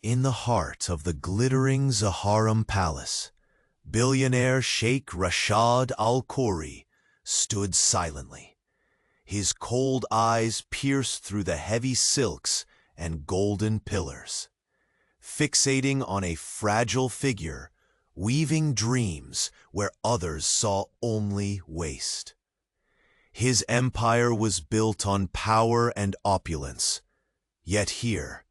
In the heart of the glittering Zaharam Palace, billionaire Sheikh Rashad Al-Khoury stood silently. His cold eyes pierced through the heavy silks and golden pillars, fixating on a fragile figure, weaving dreams where others saw only waste. His empire was built on power and opulence, yet here,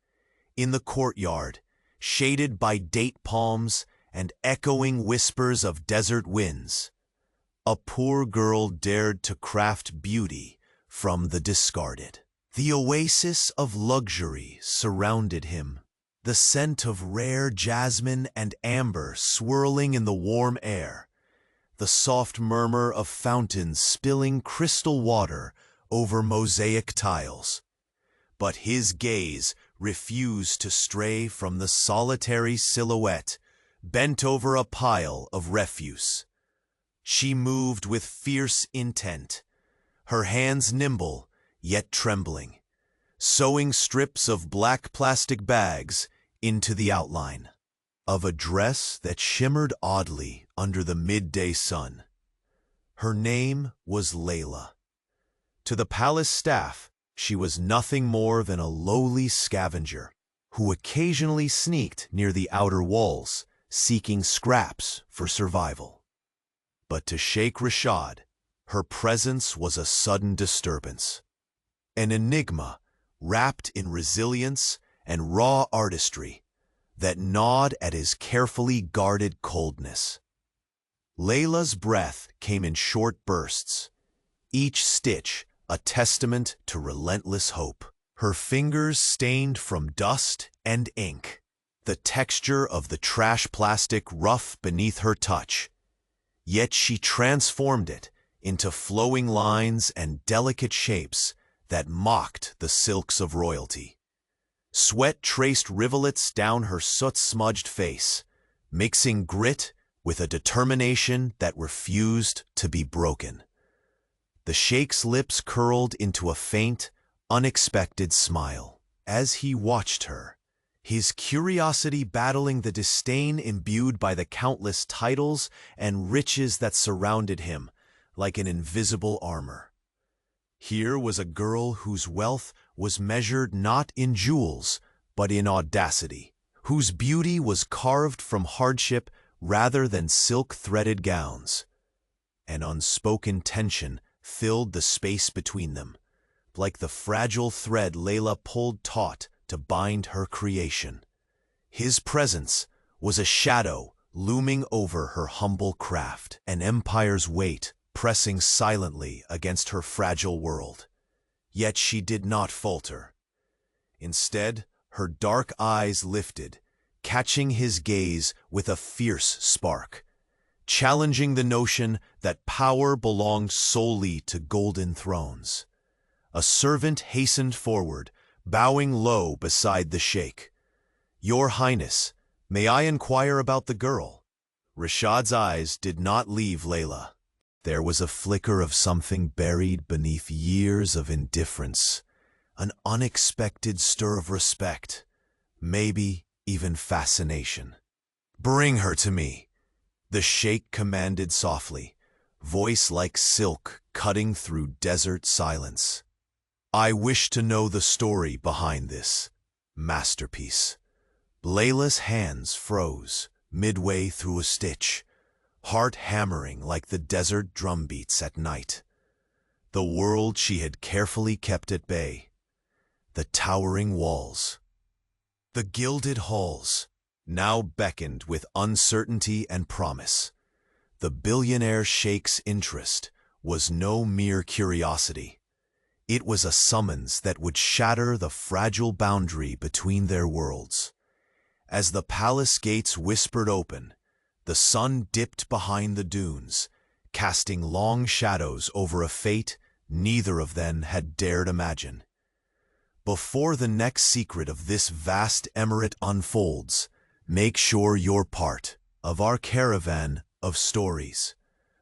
in the courtyard, shaded by date palms and echoing whispers of desert winds, a poor girl dared to craft beauty from the discarded. The oasis of luxury surrounded him, the scent of rare jasmine and amber swirling in the warm air, the soft murmur of fountains spilling crystal water over mosaic tiles. But his gaze refused to stray from the solitary silhouette bent over a pile of refuse. She moved with fierce intent, her hands nimble yet trembling, sewing strips of black plastic bags into the outline of a dress that shimmered oddly under the midday sun. Her name was Layla. To the palace staff, she was nothing more than a lowly scavenger who occasionally sneaked near the outer walls, seeking scraps for survival. But to Sheikh Rashad, her presence was a sudden disturbance, an enigma wrapped in resilience and raw artistry that gnawed at his carefully guarded coldness. Layla's breath came in short bursts, each stitch a testament to relentless hope. Her fingers stained from dust and ink, the texture of the trash plastic rough beneath her touch. Yet she transformed it into flowing lines and delicate shapes that mocked the silks of royalty. Sweat traced rivulets down her soot-smudged face, mixing grit with a determination that refused to be broken. The Sheikh's lips curled into a faint, unexpected smile as he watched her, his curiosity battling the disdain imbued by the countless titles and riches that surrounded him like an invisible armor. Here was a girl whose wealth was measured not in jewels, but in audacity, whose beauty was carved from hardship rather than silk-threaded gowns. An unspoken tension filled the space between them, like the fragile thread Layla pulled taut to bind her creation. His presence was a shadow looming over her humble craft, an empire's weight pressing silently against her fragile world. Yet she did not falter. Instead, her dark eyes lifted, catching his gaze with a fierce spark, challenging the notion that power belonged solely to golden thrones. A servant hastened forward, bowing low beside the sheikh. "Your Highness, may I inquire about the girl?" Rashad's eyes did not leave Layla. There was a flicker of something buried beneath years of indifference, an unexpected stir of respect, maybe even fascination. "Bring her to me," the sheikh commanded softly, voice like silk cutting through desert silence. "I wish to know the story behind this masterpiece." Layla's hands froze midway through a stitch, heart hammering like the desert drumbeats at night. The world she had carefully kept at bay, the towering walls, the gilded halls, now beckoned with uncertainty and promise. The billionaire sheikh's interest was no mere curiosity. It was a summons that would shatter the fragile boundary between their worlds. As the palace gates whispered open, the sun dipped behind the dunes, casting long shadows over a fate neither of them had dared imagine. Before the next secret of this vast emirate unfolds, make sure you're part of our caravan of stories.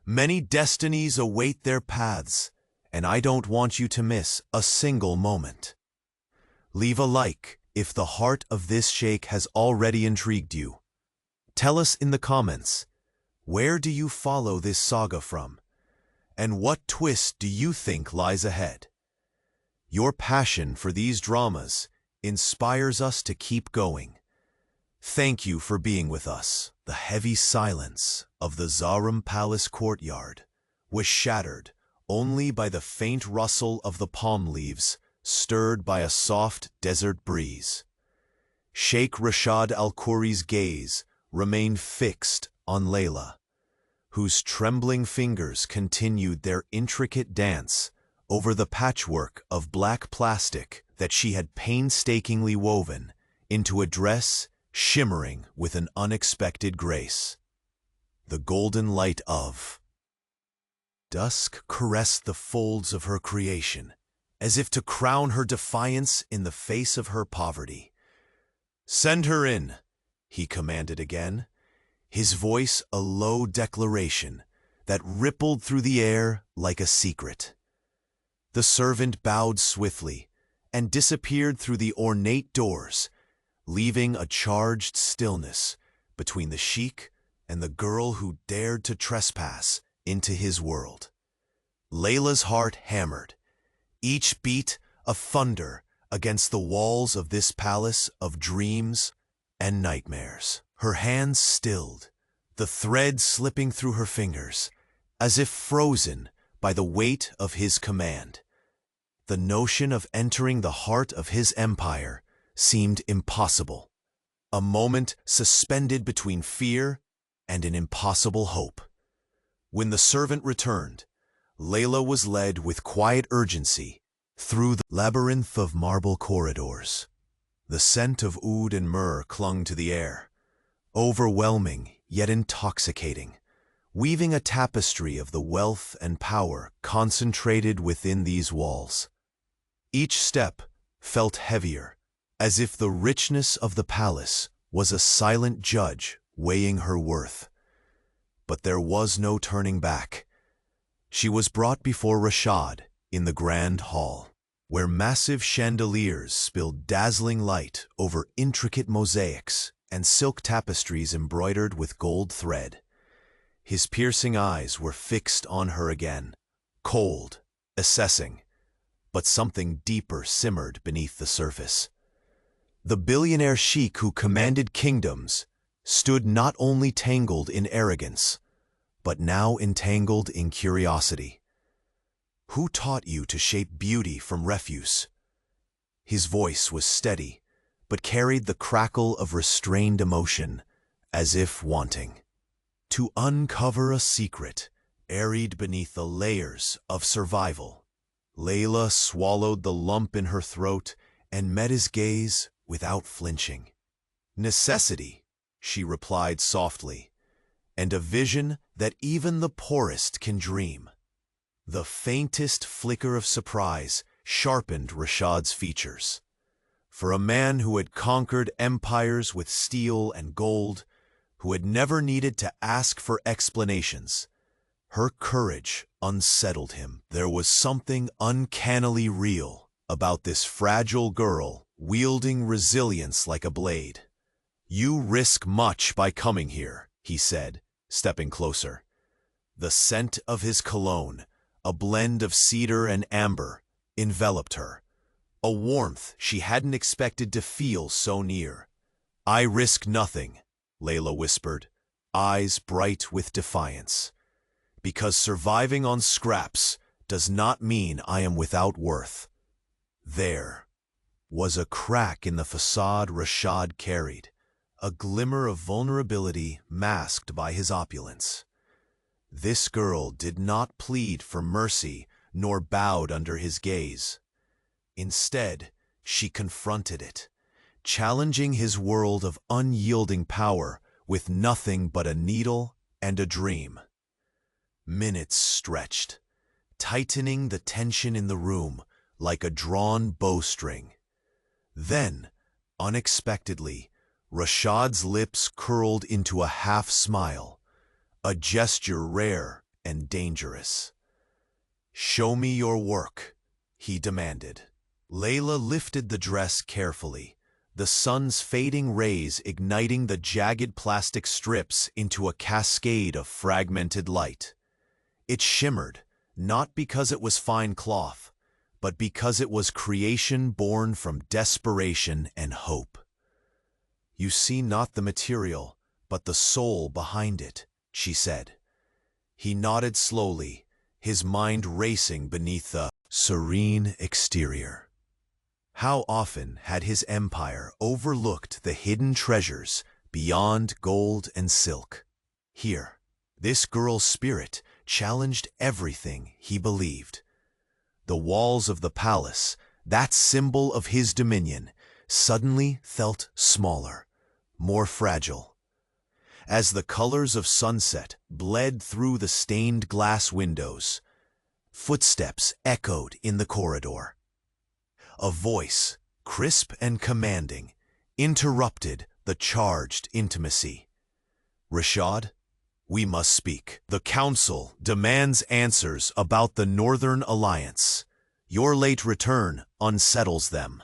Many destinies await their paths, and I don't want you to miss a single moment. Leave a like if the heart of this sheikh has already intrigued you. Tell us in the comments, where do you follow this saga from? And what twist do you think lies ahead? Your passion for these dramas inspires us to keep going. Thank you for being with us. The heavy silence of the Zarum Palace courtyard was shattered only by the faint rustle of the palm leaves stirred by a soft desert breeze. Sheikh Rashad Al-Khoury's gaze remained fixed on Layla, whose trembling fingers continued their intricate dance over the patchwork of black plastic that she had painstakingly woven into a dress shimmering with an unexpected grace. The golden light of dusk caressed the folds of her creation, as if to crown her defiance in the face of her poverty. "Send her in," he commanded again, his voice a low declaration that rippled through the air like a secret. The servant bowed swiftly and disappeared through the ornate doors, leaving a charged stillness between the sheikh and the girl who dared to trespass into his world. Layla's heart hammered, each beat a thunder against the walls of this palace of dreams and nightmares. Her hands stilled, the thread slipping through her fingers, as if frozen by the weight of his command. The notion of entering the heart of his empire seemed impossible, a moment suspended between fear and an impossible hope. When the servant returned, Layla was led with quiet urgency through the labyrinth of marble corridors. The scent of oud and myrrh clung to the air, overwhelming yet intoxicating, weaving a tapestry of the wealth and power concentrated within these walls. Each step felt heavier, as if the richness of the palace was a silent judge weighing her worth. But there was no turning back. She was brought before Rashad in the grand hall, where massive chandeliers spilled dazzling light over intricate mosaics and silk tapestries embroidered with gold thread. His piercing eyes were fixed on her again, cold, assessing, but something deeper simmered beneath the surface. The billionaire sheikh who commanded kingdoms stood not only tangled in arrogance, but now entangled in curiosity. "Who taught you to shape beauty from refuse?" His voice was steady, but carried the crackle of restrained emotion, as if wanting to uncover a secret buried beneath the layers of survival. Layla swallowed the lump in her throat and met his gaze without flinching. "Necessity," she replied softly, "and a vision that even the poorest can dream." The faintest flicker of surprise sharpened Rashad's features. For a man who had conquered empires with steel and gold, who had never needed to ask for explanations, her courage unsettled him. There was something uncannily real about this fragile girl wielding resilience like a blade. "You risk much by coming here," he said, stepping closer. The scent of his cologne, a blend of cedar and amber, enveloped her, a warmth she hadn't expected to feel so near. "I risk nothing," Layla whispered, eyes bright with defiance, "because surviving on scraps does not mean I am without worth." There was a crack in the facade Rashad carried, a glimmer of vulnerability masked by his opulence. This girl did not plead for mercy nor bowed under his gaze. Instead, she confronted it, challenging his world of unyielding power with nothing but a needle and a dream. Minutes stretched, tightening the tension in the room like a drawn bowstring. Then, unexpectedly, Rashad's lips curled into a half-smile, a gesture rare and dangerous. "Show me your work," he demanded. Layla lifted the dress carefully, the sun's fading rays igniting the jagged plastic strips into a cascade of fragmented light. It shimmered, not because it was fine cloth, but because it was creation born from desperation and hope. "You see not the material, but the soul behind it," she said. He nodded slowly, his mind racing beneath the serene exterior. How often had his empire overlooked the hidden treasures beyond gold and silk? Here, this girl's spirit challenged everything he believed. The walls of the palace, that symbol of his dominion, suddenly felt smaller, more fragile. As the colors of sunset bled through the stained glass windows, footsteps echoed in the corridor. A voice, crisp and commanding, interrupted the charged intimacy. "Rashad, we must speak. The council demands answers about the Northern Alliance. Your late return unsettles them."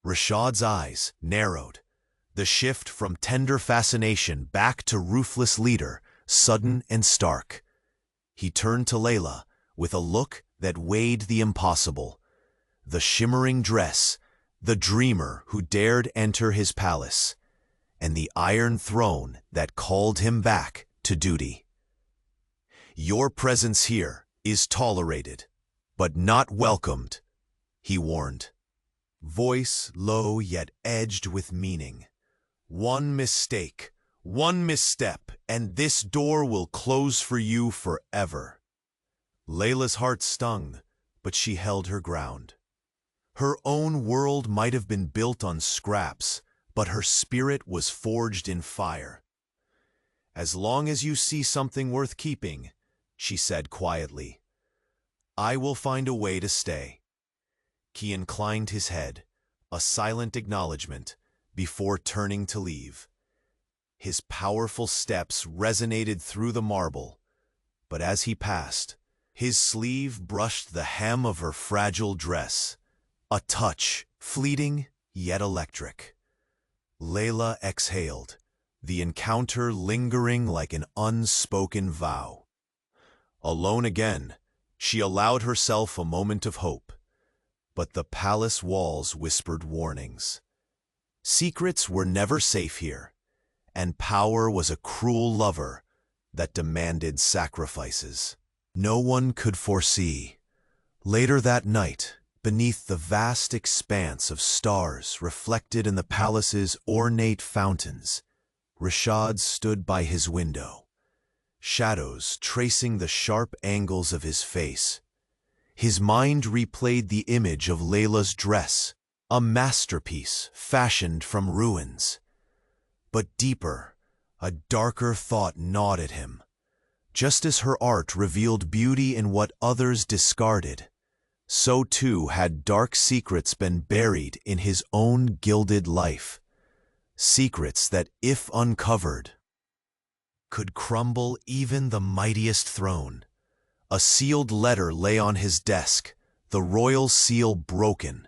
Rashad's eyes narrowed, the shift from tender fascination back to ruthless leader sudden and stark. He turned to Layla with a look that weighed the impossible. The shimmering dress, the dreamer who dared enter his palace, and the iron throne that called him back to duty. "Your presence here is tolerated, but not welcomed," he warned. Voice low yet edged with meaning. "One mistake, one misstep, and this door will close for you forever." Layla's heart stung, but she held her ground. Her own world might have been built on scraps, but her spirit was forged in fire. "As long as you see something worth keeping," she said quietly, "I will find a way to stay." He inclined his head, a silent acknowledgement, before turning to leave. His powerful steps resonated through the marble, but as he passed, his sleeve brushed the hem of her fragile dress, a touch fleeting yet electric. Layla exhaled, the encounter lingering like an unspoken vow. Alone again, she allowed herself a moment of hope, but the palace walls whispered warnings. Secrets were never safe here, and power was a cruel lover that demanded sacrifices. No one could foresee. Later that night, beneath the vast expanse of stars reflected in the palace's ornate fountains, Rashad stood by his window, shadows tracing the sharp angles of his face. His mind replayed the image of Layla's dress, a masterpiece fashioned from ruins. But deeper, a darker thought gnawed at him. Just as her art revealed beauty in what others discarded, so too had dark secrets been buried in his own gilded life. Secrets that, if uncovered, could crumble even the mightiest throne. A sealed letter lay on his desk, the royal seal broken.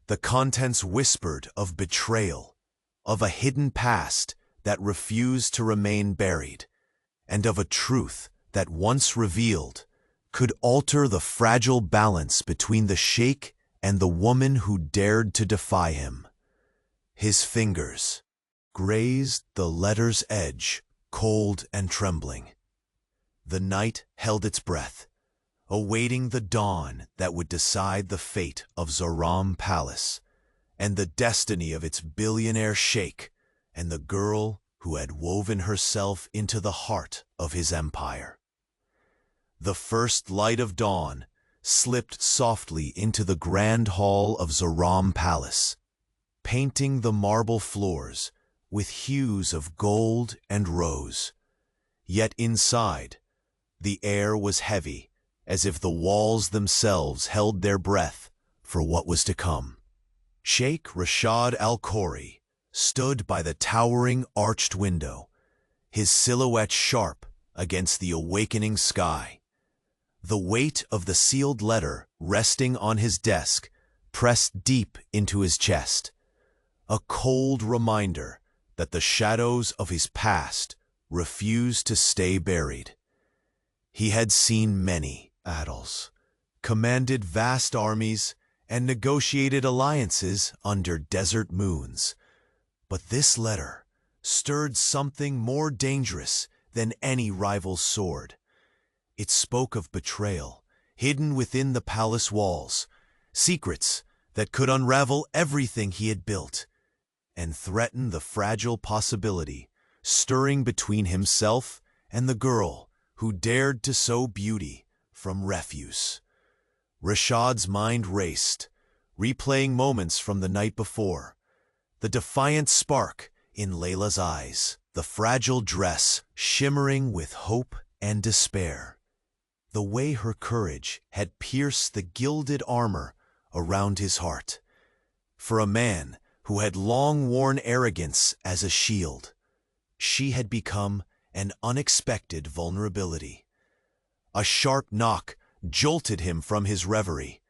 The contents whispered of betrayal, of a hidden past that refused to remain buried, and of a truth that, once revealed, could alter the fragile balance between the sheikh and the woman who dared to defy him. His fingers grazed the letter's edge, cold and trembling. The night held its breath, awaiting the dawn that would decide the fate of Zoram Palace and the destiny of its billionaire sheikh and the girl who had woven herself into the heart of his empire. The first light of dawn slipped softly into the grand hall of Zoram Palace, painting the marble floors with hues of gold and rose. Yet inside, the air was heavy, as if the walls themselves held their breath for what was to come. Sheikh Rashad Al-Khoury stood by the towering arched window, his silhouette sharp against the awakening sky. The weight of the sealed letter resting on his desk pressed deep into his chest, a cold reminder that the shadows of his past refused to stay buried. He had seen many battles, commanded vast armies, and negotiated alliances under desert moons. But this letter stirred something more dangerous than any rival's sword. It spoke of betrayal, hidden within the palace walls, secrets that could unravel everything he had built, and threaten the fragile possibility stirring between himself and the girl who dared to sow beauty from refuse. Rashad's mind raced, replaying moments from the night before. The defiant spark in Layla's eyes, the fragile dress shimmering with hope and despair. The way her courage had pierced the gilded armor around his heart. For a man who had long worn arrogance as a shield, she had become an unexpected vulnerability. A sharp knock jolted him from his reverie.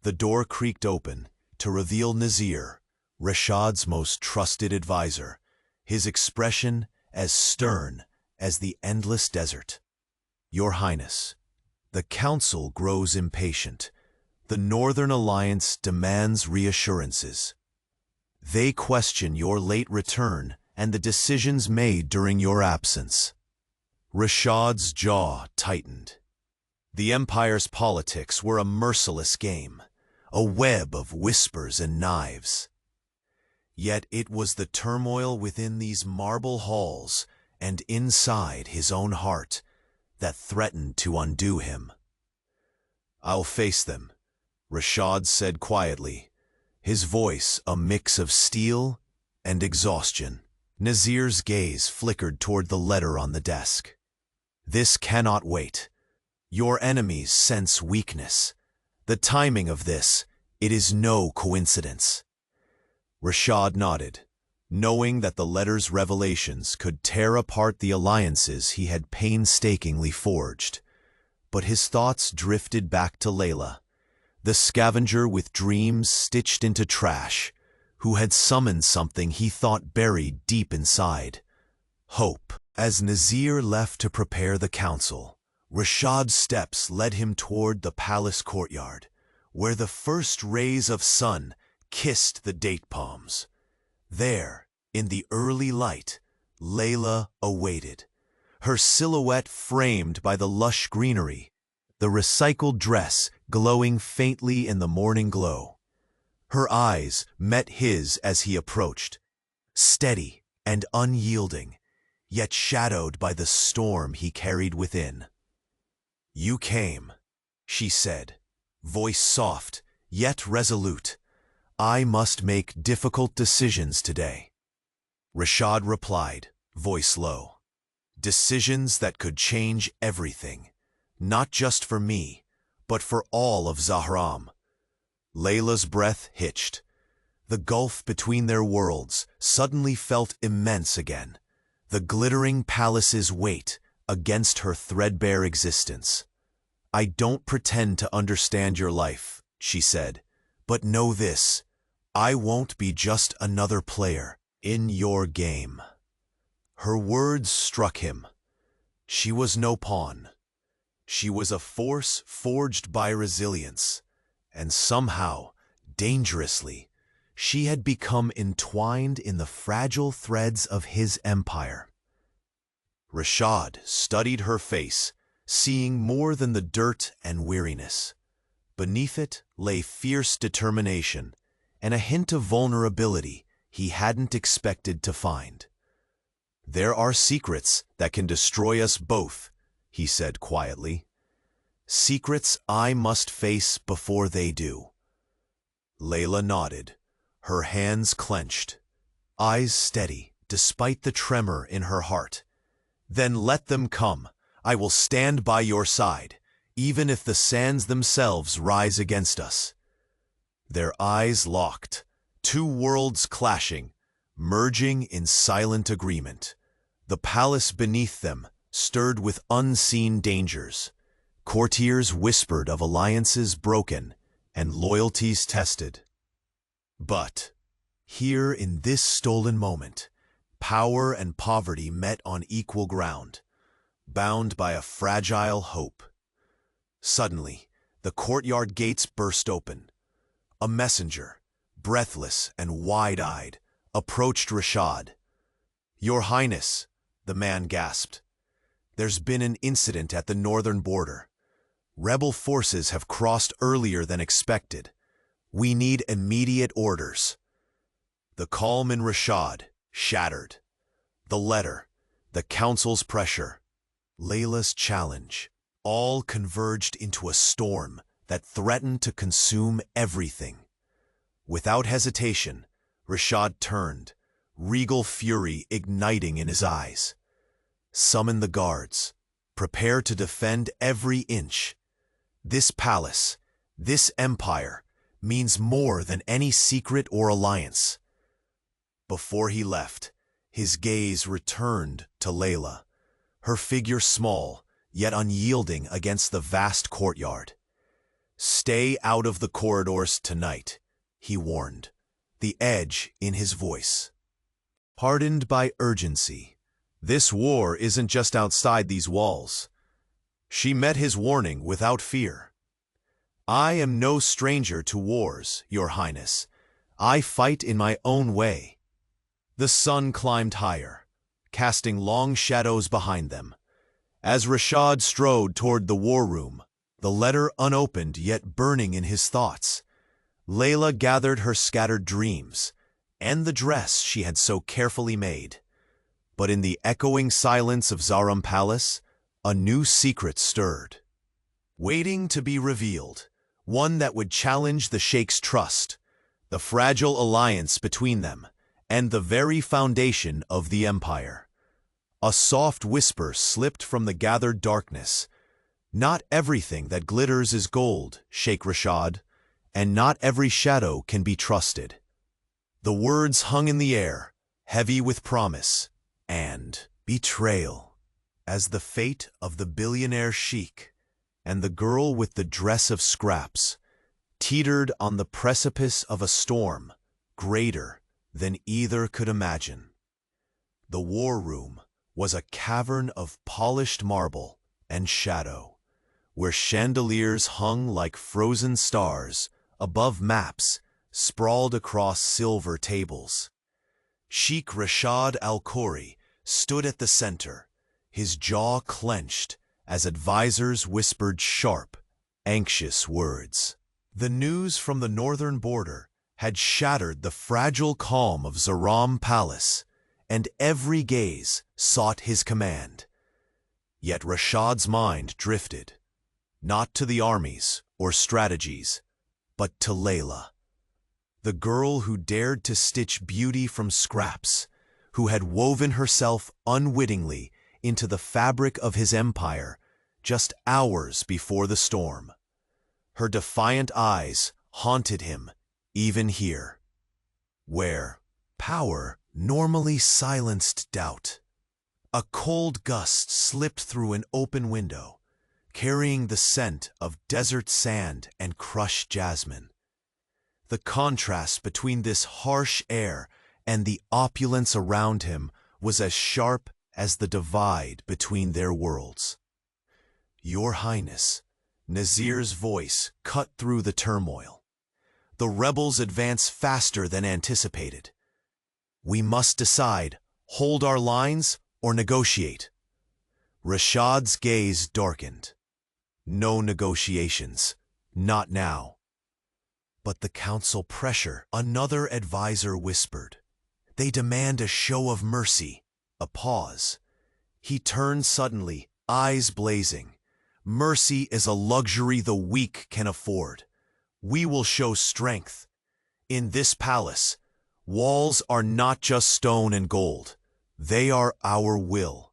The door creaked open to reveal Nazir, Rashad's most trusted advisor, his expression as stern as the endless desert. "Your Highness, the Council grows impatient. The Northern Alliance demands reassurances. They question your late return and the decisions made during your absence." Rashad's jaw tightened. The Empire's politics were a merciless game, a web of whispers and knives. Yet it was the turmoil within these marble halls and inside his own heart that threatened to undo him. "I'll face them," Rashad said quietly, his voice a mix of steel and exhaustion. Nazir's gaze flickered toward the letter on the desk. "This cannot wait. Your enemies sense weakness. The timing of this, it is no coincidence." Rashad nodded, knowing that the letter's revelations could tear apart the alliances he had painstakingly forged. But his thoughts drifted back to Layla, the scavenger with dreams stitched into trash, who had summoned something he thought buried deep inside: hope. As Nazir left to prepare the council, Rashad's steps led him toward the palace courtyard, where the first rays of sun kissed the date palms. There, in the early light, Layla awaited, her silhouette framed by the lush greenery, the recycled dress glowing faintly in the morning glow. Her eyes met his as he approached, steady and unyielding, yet shadowed by the storm he carried within. "You came," she said, voice soft, yet resolute. "I must make difficult decisions today." Rashad replied, voice low. "Decisions that could change everything, not just for me, but for all of Zahram." Layla's breath hitched. The gulf between their worlds suddenly felt immense again, the glittering palace's weight against her threadbare existence. "I don't pretend to understand your life," she said, "but know this: I won't be just another player in your game." Her words struck him. She was no pawn. She was a force forged by resilience, and somehow, dangerously, she had become entwined in the fragile threads of his empire. Rashad studied her face, seeing more than the dirt and weariness. Beneath it lay fierce determination and a hint of vulnerability he hadn't expected to find. "There are secrets that can destroy us both," he said quietly. "Secrets I must face before they do." Layla nodded, her hands clenched, eyes steady despite the tremor in her heart. "Then let them come. I will stand by your side, even if the sands themselves rise against us." Their eyes locked, two worlds clashing, merging in silent agreement. The palace beneath them stirred with unseen dangers. Courtiers whispered of alliances broken and loyalties tested. But Here in this stolen moment, power and poverty met on equal ground, bound by a fragile hope. Suddenly, the courtyard gates burst open. A messenger, breathless and wide-eyed, approached Rashad. "Your Highness," the man gasped. "There's been an incident at the northern border. Rebel forces have crossed earlier than expected. We need immediate orders." The calm in Rashad shattered. The letter, the council's pressure, Layla's challenge, all converged into a storm that threatened to consume everything. Without hesitation, Rashad turned, regal fury igniting in his eyes. "Summon the guards. Prepare to defend every inch. This palace, this empire, means more than any secret or alliance." Before he left, his gaze returned to Layla, her figure small, yet unyielding against the vast courtyard. "Stay out of the corridors tonight," he warned, the edge in his voice. Hardened by urgency, this war isn't just outside these walls. She met his warning without fear. "I am no stranger to wars, Your Highness. I fight in my own way." The sun climbed higher, casting long shadows behind them. As Rashad strode toward the war room, the letter unopened yet burning in his thoughts, Layla gathered her scattered dreams and the dress she had so carefully made. But in the echoing silence of Zarum Palace, a new secret stirred, waiting to be revealed, one that would challenge the Sheikh's trust, the fragile alliance between them, and the very foundation of the empire. A soft whisper slipped from the gathered darkness. "Not everything that glitters is gold, Sheikh Rashad, and not every shadow can be trusted." The words hung in the air, heavy with promise and betrayal, as the fate of the billionaire Sheikh and the girl with the dress of scraps teetered on the precipice of a storm greater than either could imagine. The war room was a cavern of polished marble and shadow, where chandeliers hung like frozen stars above maps sprawled across silver tables. Sheikh Rashad Al-Khoury stood at the center, his jaw clenched as advisors whispered sharp, anxious words. The news from the northern border had shattered the fragile calm of Zarum Palace, and every gaze sought his command. Yet Rashad's mind drifted, not to the armies or strategies, but to Layla, the girl who dared to stitch beauty from scraps, who had woven herself unwittingly into the fabric of his empire just hours before the storm. Her defiant eyes haunted him even here, where power normally silenced doubt. A cold gust slipped through an open window, carrying the scent of desert sand and crushed jasmine. The contrast between this harsh air and the opulence around him was as sharp as the divide between their worlds. "Your Highness," Nazir's voice cut through the turmoil. "The rebels advance faster than anticipated. We must decide, hold our lines or negotiate." Rashad's gaze darkened. No negotiations, not now. But the council pressure, another advisor whispered. "They demand a show of mercy." A pause. He turned suddenly, eyes blazing. "Mercy is a luxury the weak can afford. We will show strength. In this palace, walls are not just stone and gold. They are our will."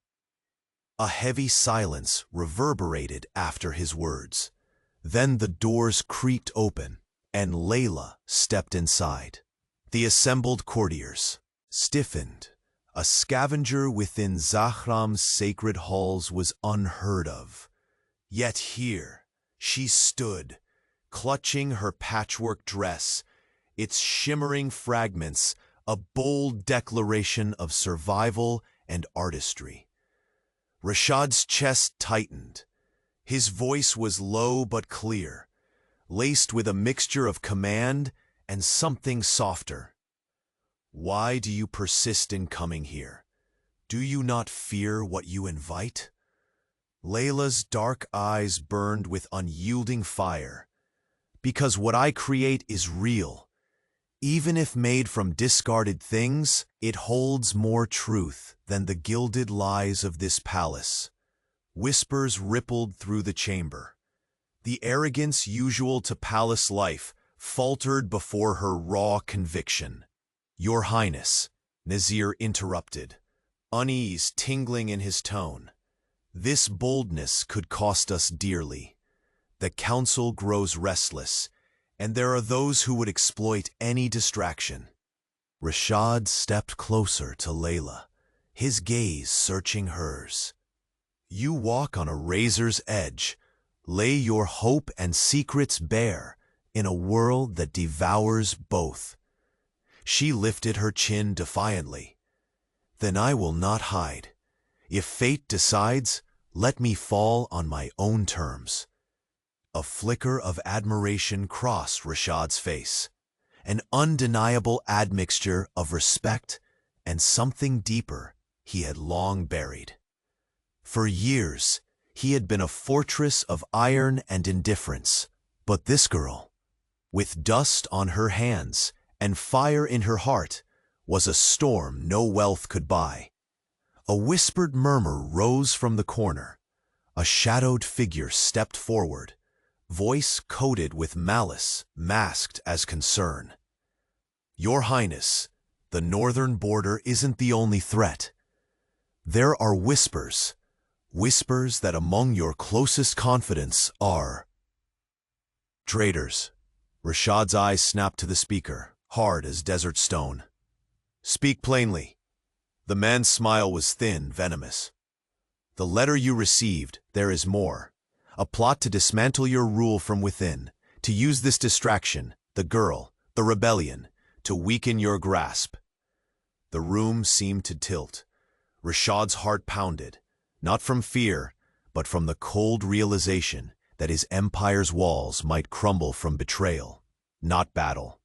A heavy silence reverberated after his words. Then the doors creaked open, and Layla stepped inside. The assembled courtiers stiffened. A scavenger within Zahram's sacred halls was unheard of. Yet here she stood, clutching her patchwork dress, its shimmering fragments a bold declaration of survival and artistry. Rashad's chest tightened. His voice was low but clear, laced with a mixture of command and something softer. "Why do you persist in coming here? Do you not fear what you invite?" Layla's dark eyes burned with unyielding fire. "Because what I create is real. Even if made from discarded things, it holds more truth than the gilded lies of this palace." Whispers rippled through the chamber. The arrogance usual to palace life faltered before her raw conviction. "Your Highness," Nazir interrupted, unease tingling in his tone. "This boldness could cost us dearly. The council grows restless, and there are those who would exploit any distraction." Rashad stepped closer to Layla, his gaze searching hers. "You walk on a razor's edge. Lay your hope and secrets bare in a world that devours both." She lifted her chin defiantly. "Then I will not hide. If fate decides, let me fall on my own terms." A flicker of admiration crossed Rashad's face, an undeniable admixture of respect and something deeper he had long buried. For years, he had been a fortress of iron and indifference, but this girl, with dust on her hands and fire in her heart, was a storm no wealth could buy. A whispered murmur rose from the corner. A shadowed figure stepped forward, voice coated with malice, masked as concern. "Your Highness, the northern border isn't the only threat. There are whispers that among your closest confidants are traitors." Rashad's eyes snapped to the speaker, hard as desert stone. "Speak plainly." The man's smile was thin, venomous. "The letter you received, there is more. A plot to dismantle your rule from within, to use this distraction, the girl, the rebellion, to weaken your grasp." The room seemed to tilt. Rashad's heart pounded, not from fear, but from the cold realization that his empire's walls might crumble from betrayal, not battle.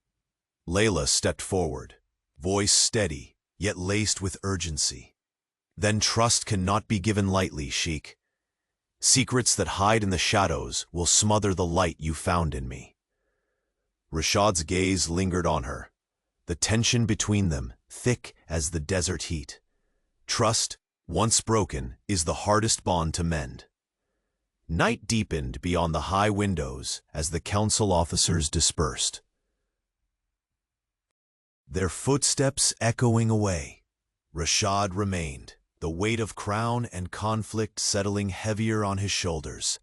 Layla stepped forward, voice steady, yet laced with urgency. "Then trust cannot be given lightly, Sheikh. Secrets that hide in the shadows will smother the light you found in me." Rashad's gaze lingered on her, the tension between them thick as the desert heat. Trust, once broken, is the hardest bond to mend. Night deepened beyond the high windows as the council officers dispersed, their footsteps echoing away. Rashad remained, the weight of crown and conflict settling heavier on his shoulders.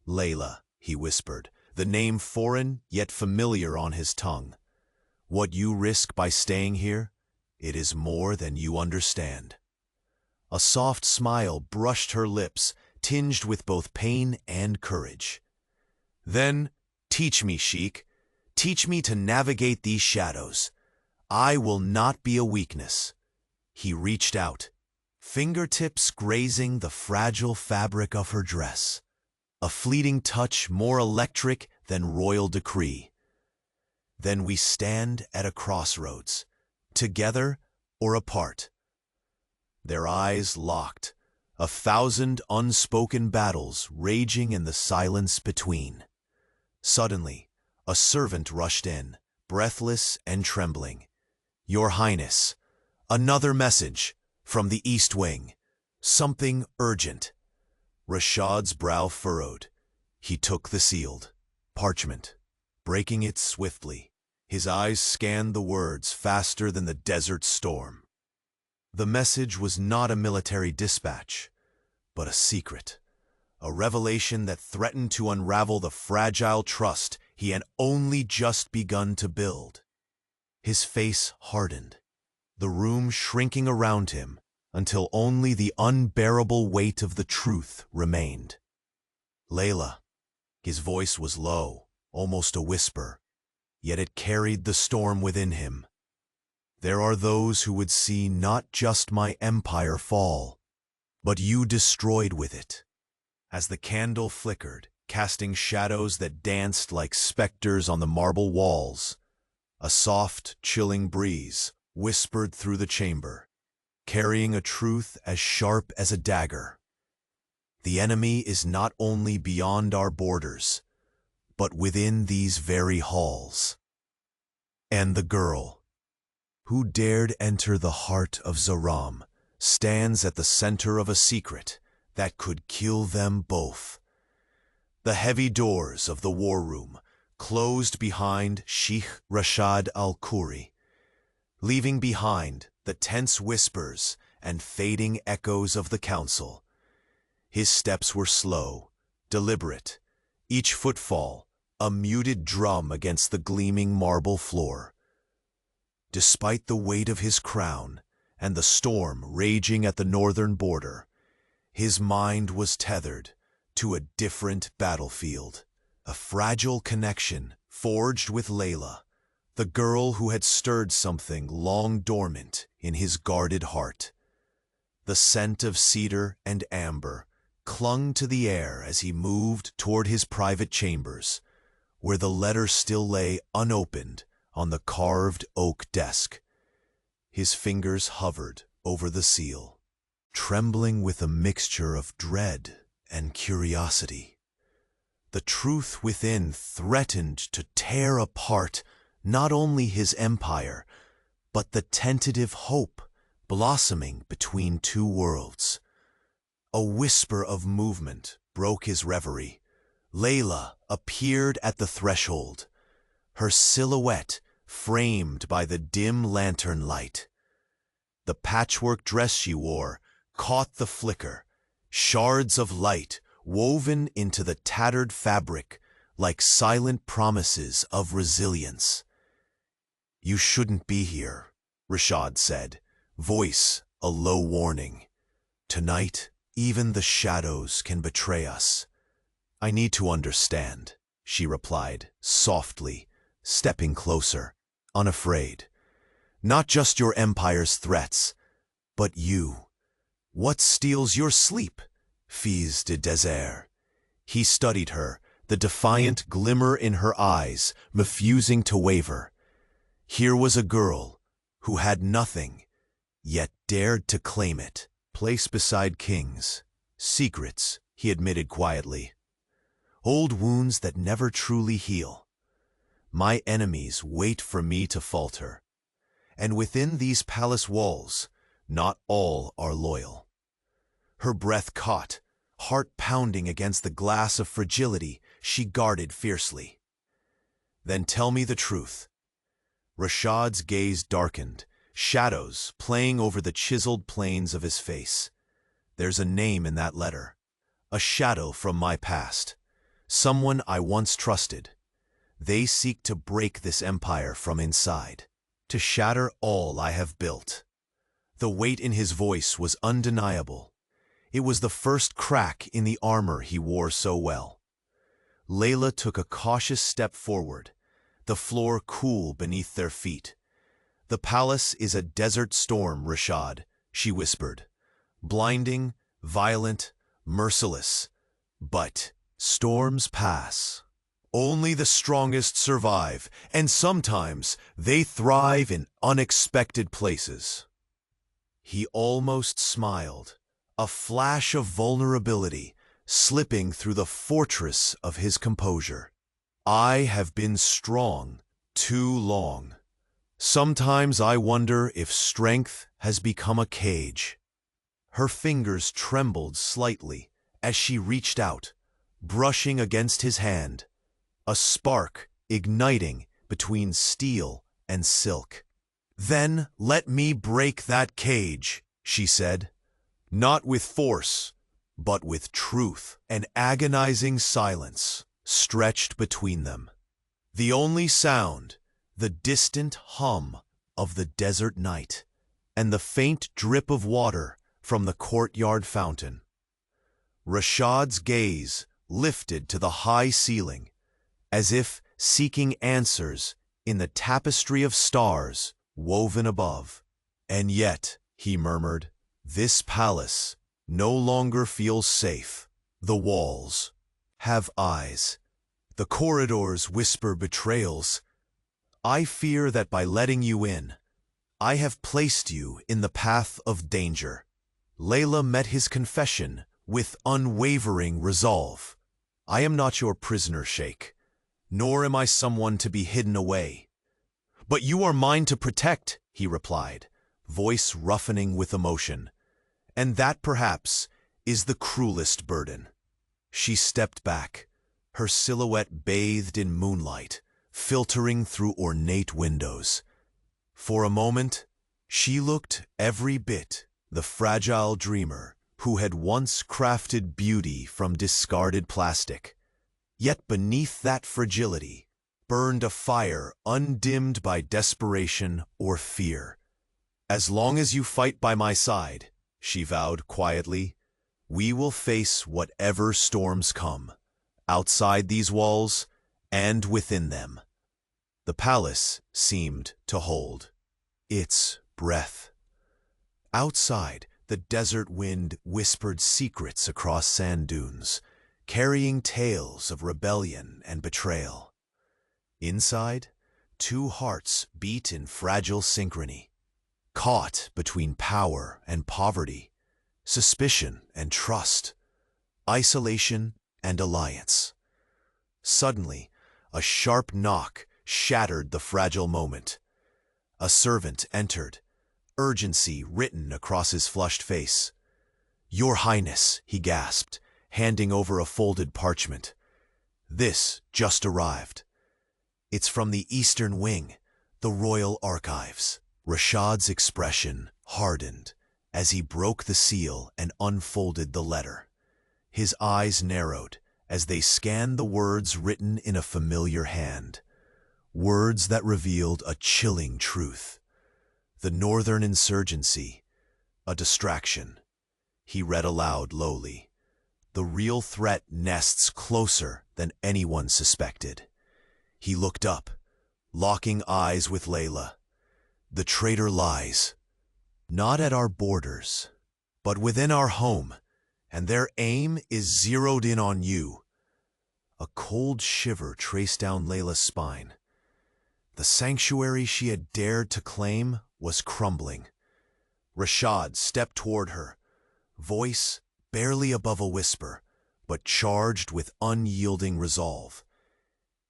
"Layla," he whispered, the name foreign yet familiar on his tongue. "What you risk by staying here, it is more than you understand." A soft smile brushed her lips, tinged with both pain and courage. "Then, teach me, Sheikh. Teach me to navigate these shadows. I will not be a weakness." He reached out, fingertips grazing the fragile fabric of her dress, a fleeting touch more electric than royal decree. "Then we stand at a crossroads, together or apart." Their eyes locked, a thousand unspoken battles raging in the silence between. Suddenly, a servant rushed in, breathless and trembling. "Your Highness, another message from the East Wing. Something urgent." Rashad's brow furrowed. He took the sealed parchment, breaking it swiftly. His eyes scanned the words faster than the desert storm. The message was not a military dispatch, but a secret, a revelation that threatened to unravel the fragile trust he had only just begun to build. His face hardened, the room shrinking around him until only the unbearable weight of the truth remained. "Layla." His voice was low, almost a whisper, yet it carried the storm within him. There are those who would see not just my empire fall, but you destroyed with it. As the candle flickered, casting shadows that danced like specters on the marble walls, a soft, chilling breeze whispered through the chamber, carrying a truth as sharp as a dagger. The enemy is not only beyond our borders, but within these very halls. And the girl, who dared enter the heart of Zaram, stands at the center of a secret that could kill them both. The heavy doors of the war room closed behind Sheikh Rashad al-Khoury, leaving behind the tense whispers and fading echoes of the council. His steps were slow, deliberate, each footfall a muted drum against the gleaming marble floor. Despite the weight of his crown and the storm raging at the northern border, his mind was tethered to a different battlefield. A fragile connection forged with Layla, the girl who had stirred something long dormant in his guarded heart. The scent of cedar and amber clung to the air as he moved toward his private chambers, where the letter still lay unopened on the carved oak desk. His fingers hovered over the seal, trembling with a mixture of dread and curiosity. The truth within threatened to tear apart not only his empire, but the tentative hope blossoming between two worlds. A whisper of movement broke his reverie. Layla appeared at the threshold, her silhouette framed by the dim lantern light. The patchwork dress she wore caught the flicker, shards of light woven into the tattered fabric like silent promises of resilience. "You shouldn't be here," Rashad said, voice a low warning. "Tonight, even the shadows can betray us." "I need to understand," she replied, softly, stepping closer, unafraid. "Not just your empire's threats, but you. What steals your sleep, fils de désert?" He studied her, the defiant glimmer in her eyes refusing to waver. Here was a girl who had nothing, yet dared to claim it. "Place beside kings, secrets," he admitted quietly. "Old wounds that never truly heal. My enemies wait for me to falter. And within these palace walls, not all are loyal." Her breath caught, heart pounding against the glass of fragility she guarded fiercely. "Then tell me the truth." Rashad's gaze darkened, shadows playing over the chiseled planes of his face. "There's a name in that letter, a shadow from my past, someone I once trusted. They seek to break this empire from inside, to shatter all I have built." The weight in his voice was undeniable. It was the first crack in the armor he wore so well. Layla took a cautious step forward, the floor cool beneath their feet. "The palace is a desert storm, Rashad," she whispered. "Blinding, violent, merciless. But storms pass. Only the strongest survive, and sometimes they thrive in unexpected places." He almost smiled, a flash of vulnerability slipping through the fortress of his composure. "I have been strong too long. Sometimes I wonder if strength has become a cage." Her fingers trembled slightly as she reached out, brushing against his hand, a spark igniting between steel and silk. "Then let me break that cage," she said. "Not with force, but with truth." An agonizing silence stretched between them. The only sound, the distant hum of the desert night, and the faint drip of water from the courtyard fountain. Rashad's gaze lifted to the high ceiling, as if seeking answers in the tapestry of stars woven above. And yet, he murmured, this palace no longer feels safe. The walls have eyes. The corridors whisper betrayals. I fear that by letting you in, I have placed you in the path of danger. Layla met his confession with unwavering resolve. I am not your prisoner, Sheikh, nor am I someone to be hidden away. But you are mine to protect, he replied, voice roughening with emotion. And that, perhaps, is the cruelest burden. She stepped back, her silhouette bathed in moonlight, filtering through ornate windows. For a moment, she looked every bit the fragile dreamer who had once crafted beauty from discarded plastic. Yet beneath that fragility burned a fire undimmed by desperation or fear. As long as you fight by my side, she vowed quietly, we will face whatever storms come, outside these walls and within them. The palace seemed to hold its breath. Outside, the desert wind whispered secrets across sand dunes, carrying tales of rebellion and betrayal. Inside, two hearts beat in fragile synchrony, caught between power and poverty, suspicion and trust, isolation and alliance. Suddenly, a sharp knock shattered the fragile moment. A servant entered, urgency written across his flushed face. Your Highness, he gasped, handing over a folded parchment. This just arrived. It's from the Eastern Wing, the Royal Archives. Rashad's expression hardened as he broke the seal and unfolded the letter. His eyes narrowed as they scanned the words written in a familiar hand. Words that revealed a chilling truth. The Northern insurgency, a distraction. He read aloud lowly. The real threat nests closer than anyone suspected. He looked up, locking eyes with Layla. The traitor lies, not at our borders, but within our home, and their aim is zeroed in on you. A cold shiver traced down Layla's spine. The sanctuary she had dared to claim was crumbling. Rashad stepped toward her, voice barely above a whisper, but charged with unyielding resolve.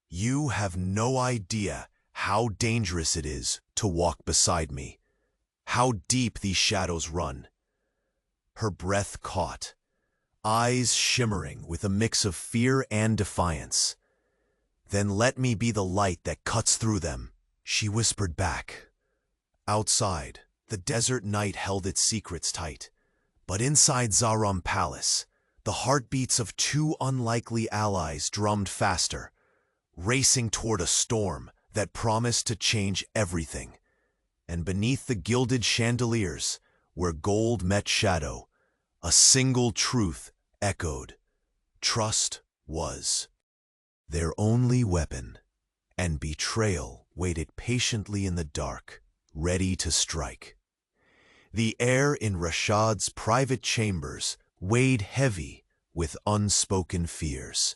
You have no idea how dangerous it is to walk beside me, how deep these shadows run. Her breath caught, eyes shimmering with a mix of fear and defiance. Then let me be the light that cuts through them, she whispered back. Outside, the desert night held its secrets tight, but inside Zahram Palace, the heartbeats of two unlikely allies drummed faster, racing toward a storm that promised to change everything. And beneath the gilded chandeliers, where gold met shadow, a single truth echoed. Trust was their only weapon, and betrayal waited patiently in the dark, ready to strike. The air in Rashad's private chambers weighed heavy with unspoken fears.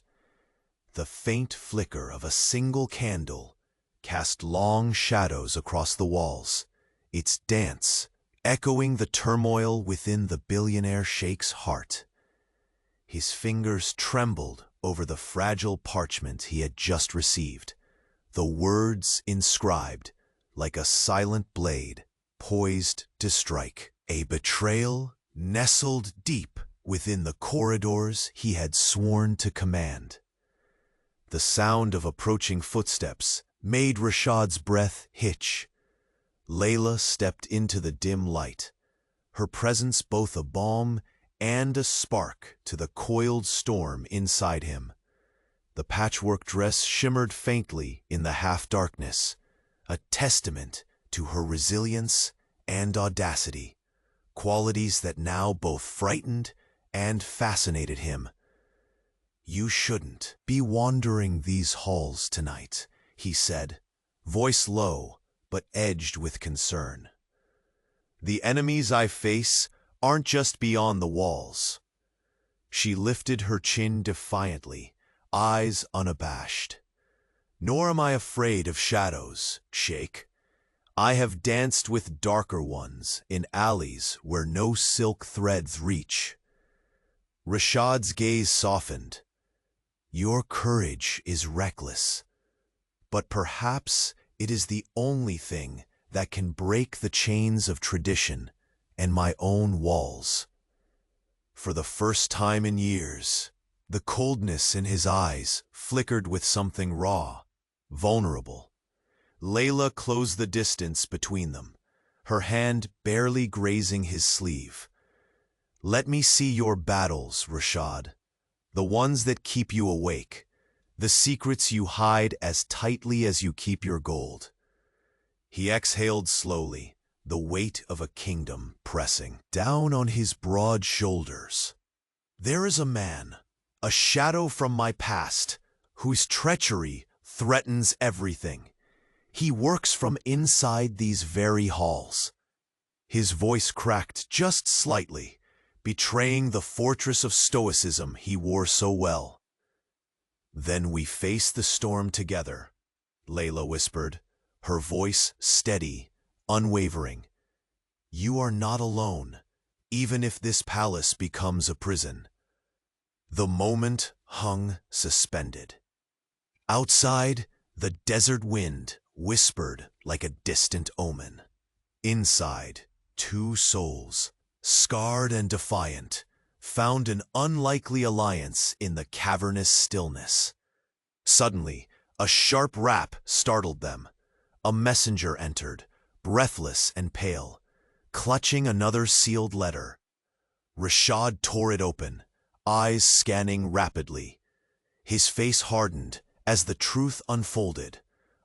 The faint flicker of a single candle cast long shadows across the walls, its dance echoing the turmoil within the billionaire Sheikh's heart. His fingers trembled over the fragile parchment he had just received, the words inscribed like a silent blade poised to strike. A betrayal nestled deep within the corridors he had sworn to command. The sound of approaching footsteps made Rashad's breath hitch. Layla stepped into the dim light, her presence both a balm and a spark to the coiled storm inside him. The patchwork dress shimmered faintly in the half-darkness, a testament to her resilience and audacity, qualities that now both frightened and fascinated him. You shouldn't be wandering these halls tonight, he said, voice low but edged with concern. The enemies I face aren't just beyond the walls. She lifted her chin defiantly, eyes unabashed. Nor am I afraid of shadows, Sheikh. I have danced with darker ones in alleys where no silk threads reach. Rashad's gaze softened. Your courage is reckless, but perhaps it is the only thing that can break the chains of tradition and my own walls. For the first time in years, the coldness in his eyes flickered with something raw, vulnerable. Layla closed the distance between them, her hand barely grazing his sleeve. Let me see your battles, Rashad, the ones that keep you awake, the secrets you hide as tightly as you keep your gold. He exhaled slowly, the weight of a kingdom pressing down on his broad shoulders. There is a man, a shadow from my past, whose treachery threatens everything. He works from inside these very halls. His voice cracked just slightly, betraying the fortress of stoicism he wore so well. Then we face the storm together, Layla whispered, her voice steady, unwavering. You are not alone, even if this palace becomes a prison. The moment hung suspended. Outside, the desert wind whispered like a distant omen. Inside, two souls, scarred and defiant, found an unlikely alliance in the cavernous stillness. Suddenly, a sharp rap startled them. A messenger entered, breathless and pale, clutching another sealed letter. Rashad tore it open, eyes scanning rapidly. His face hardened as the truth unfolded,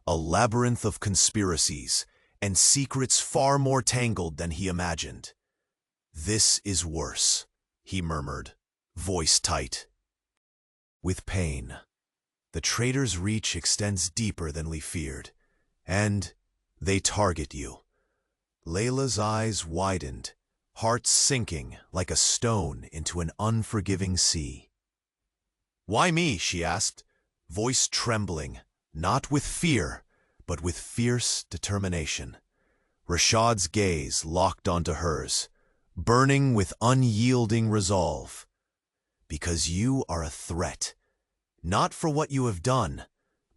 a labyrinth of conspiracies and secrets far more tangled than he imagined. This is worse, he murmured, voice tight with pain. The traitor's reach extends deeper than we feared, and they target you. Layla's eyes widened, heart sinking like a stone into an unforgiving sea. Why me? She asked, voice trembling, not with fear, but with fierce determination. Rashad's gaze locked onto hers, burning with unyielding resolve. Because you are a threat, not for what you have done,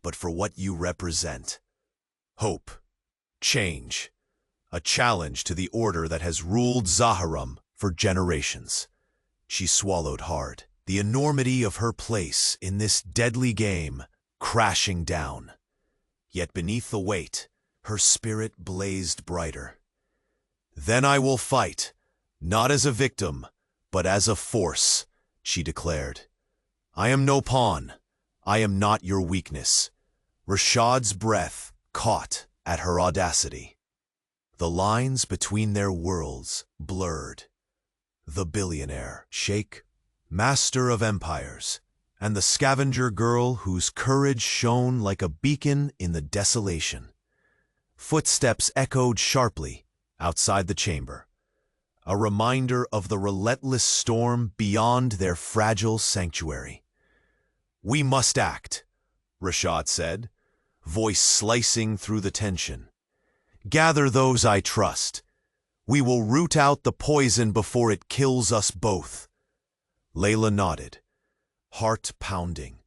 but for what you represent. Hope, change, a challenge to the order that has ruled Zaharam for generations. She swallowed hard, the enormity of her place in this deadly game crashing down. Yet beneath the weight, her spirit blazed brighter. Then I will fight, not as a victim, but as a force, she declared. I am no pawn. I am not your weakness. Rashad's breath caught at her audacity. The lines between their worlds blurred. The billionaire Sheikh, master of empires, and the scavenger girl whose courage shone like a beacon in the desolation. Footsteps echoed sharply outside the chamber, a reminder of the relentless storm beyond their fragile sanctuary. We must act, Rashad said, voice slicing through the tension. Gather those I trust. We will root out the poison before it kills us both. Layla nodded, heart pounding.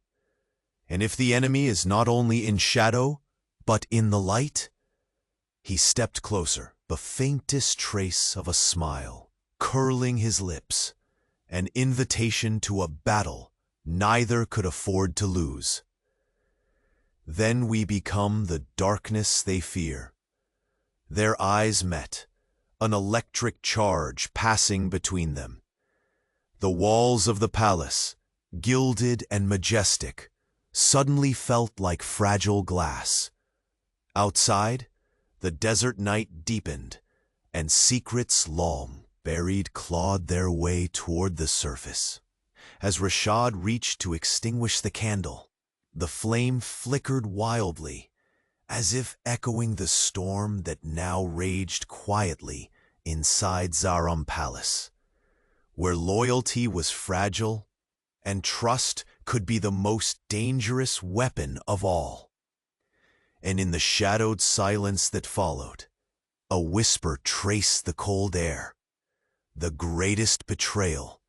And if the enemy is not only in shadow, but in the light? He stepped closer, the faintest trace of a smile, curling his lips, an invitation to a battle neither could afford to lose. Then we become the darkness they fear. Their eyes met, an electric charge passing between them. The walls of the palace, gilded and majestic, suddenly felt like fragile glass. Outside, the desert night deepened, and secrets long buried clawed their way toward the surface. As Rashad reached to extinguish the candle, the flame flickered wildly, as if echoing the storm that now raged quietly inside Zaram Palace, where loyalty was fragile and trust could be the most dangerous weapon of all. And in the shadowed silence that followed, a whisper traced the cold air. The greatest betrayal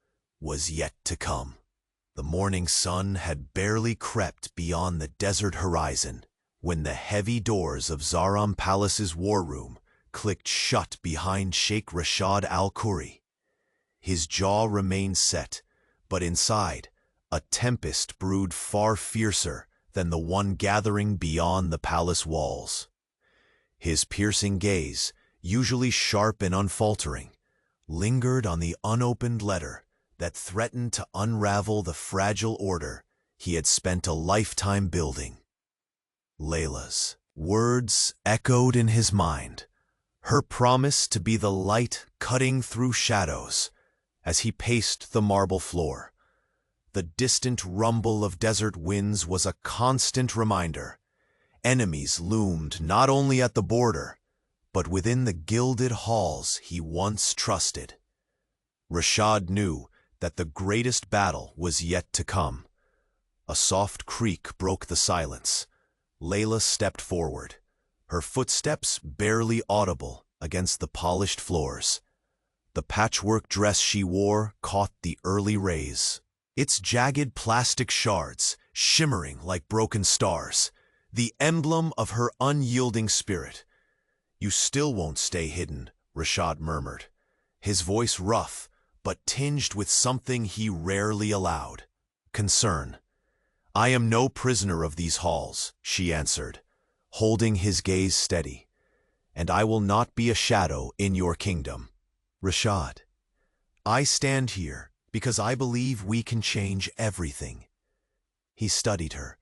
was yet to come. The morning sun had barely crept beyond the desert horizon when the heavy doors of Zaram Palace's war room clicked shut behind Sheikh Rashad al-Khoury. His jaw remained set, but inside, a tempest brewed far fiercer than the one gathering beyond the palace walls. His piercing gaze, usually sharp and unfaltering, lingered on the unopened letter that threatened to unravel the fragile order he had spent a lifetime building. Layla's words echoed in his mind, her promise to be the light cutting through shadows as he paced the marble floor. The distant rumble of desert winds was a constant reminder. Enemies loomed not only at the border, but within the gilded halls he once trusted. Rashad knew that the greatest battle was yet to come. A soft creak broke the silence. Layla stepped forward, her footsteps barely audible against the polished floors. The patchwork dress she wore caught the early rays, its jagged plastic shards shimmering like broken stars, the emblem of her unyielding spirit. "You still won't stay hidden," Rashad murmured, his voice rough but tinged with something he rarely allowed: concern. "I am no prisoner of these halls," she answered, holding his gaze steady, "and I will not be a shadow in your kingdom. Rashad, I stand here because I believe we can change everything." He studied her,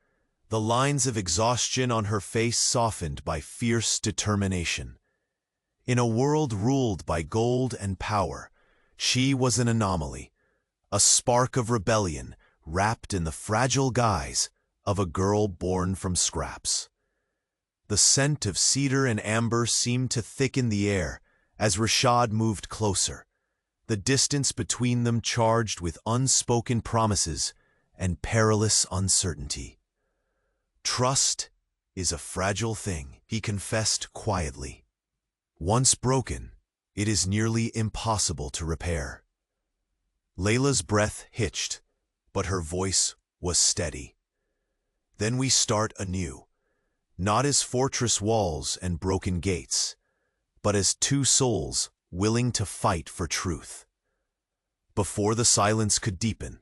the lines of exhaustion on her face softened by fierce determination. In a world ruled by gold and power, she was an anomaly, a spark of rebellion wrapped in the fragile guise of a girl born from scraps. The scent of cedar and amber seemed to thicken the air as Rashad moved closer, the distance between them charged with unspoken promises and perilous uncertainty. "Trust is a fragile thing," he confessed quietly. "Once broken, it is nearly impossible to repair." Layla's breath hitched, but her voice was steady. "Then we start anew, not as fortress walls and broken gates, but as two souls willing to fight for truth." Before the silence could deepen,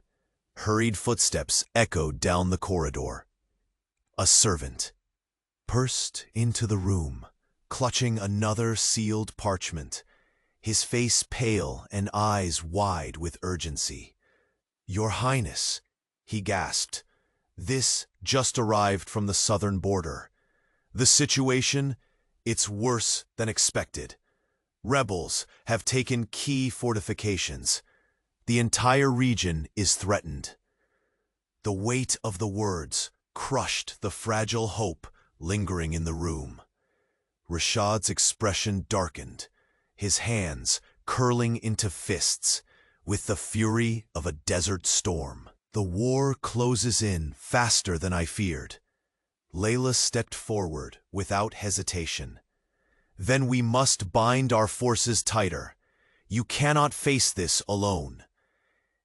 hurried footsteps echoed down the corridor. A servant burst into the room, clutching another sealed parchment, his face pale and eyes wide with urgency. "Your Highness," he gasped, "this just arrived from the southern border. The situation, it's worse than expected. Rebels have taken key fortifications. The entire region is threatened." The weight of the words crushed the fragile hope lingering in the room. Rashad's expression darkened, his hands curling into fists with the fury of a desert storm. "The war closes in faster than I feared." Layla stepped forward without hesitation. "Then we must bind our forces tighter. You cannot face this alone."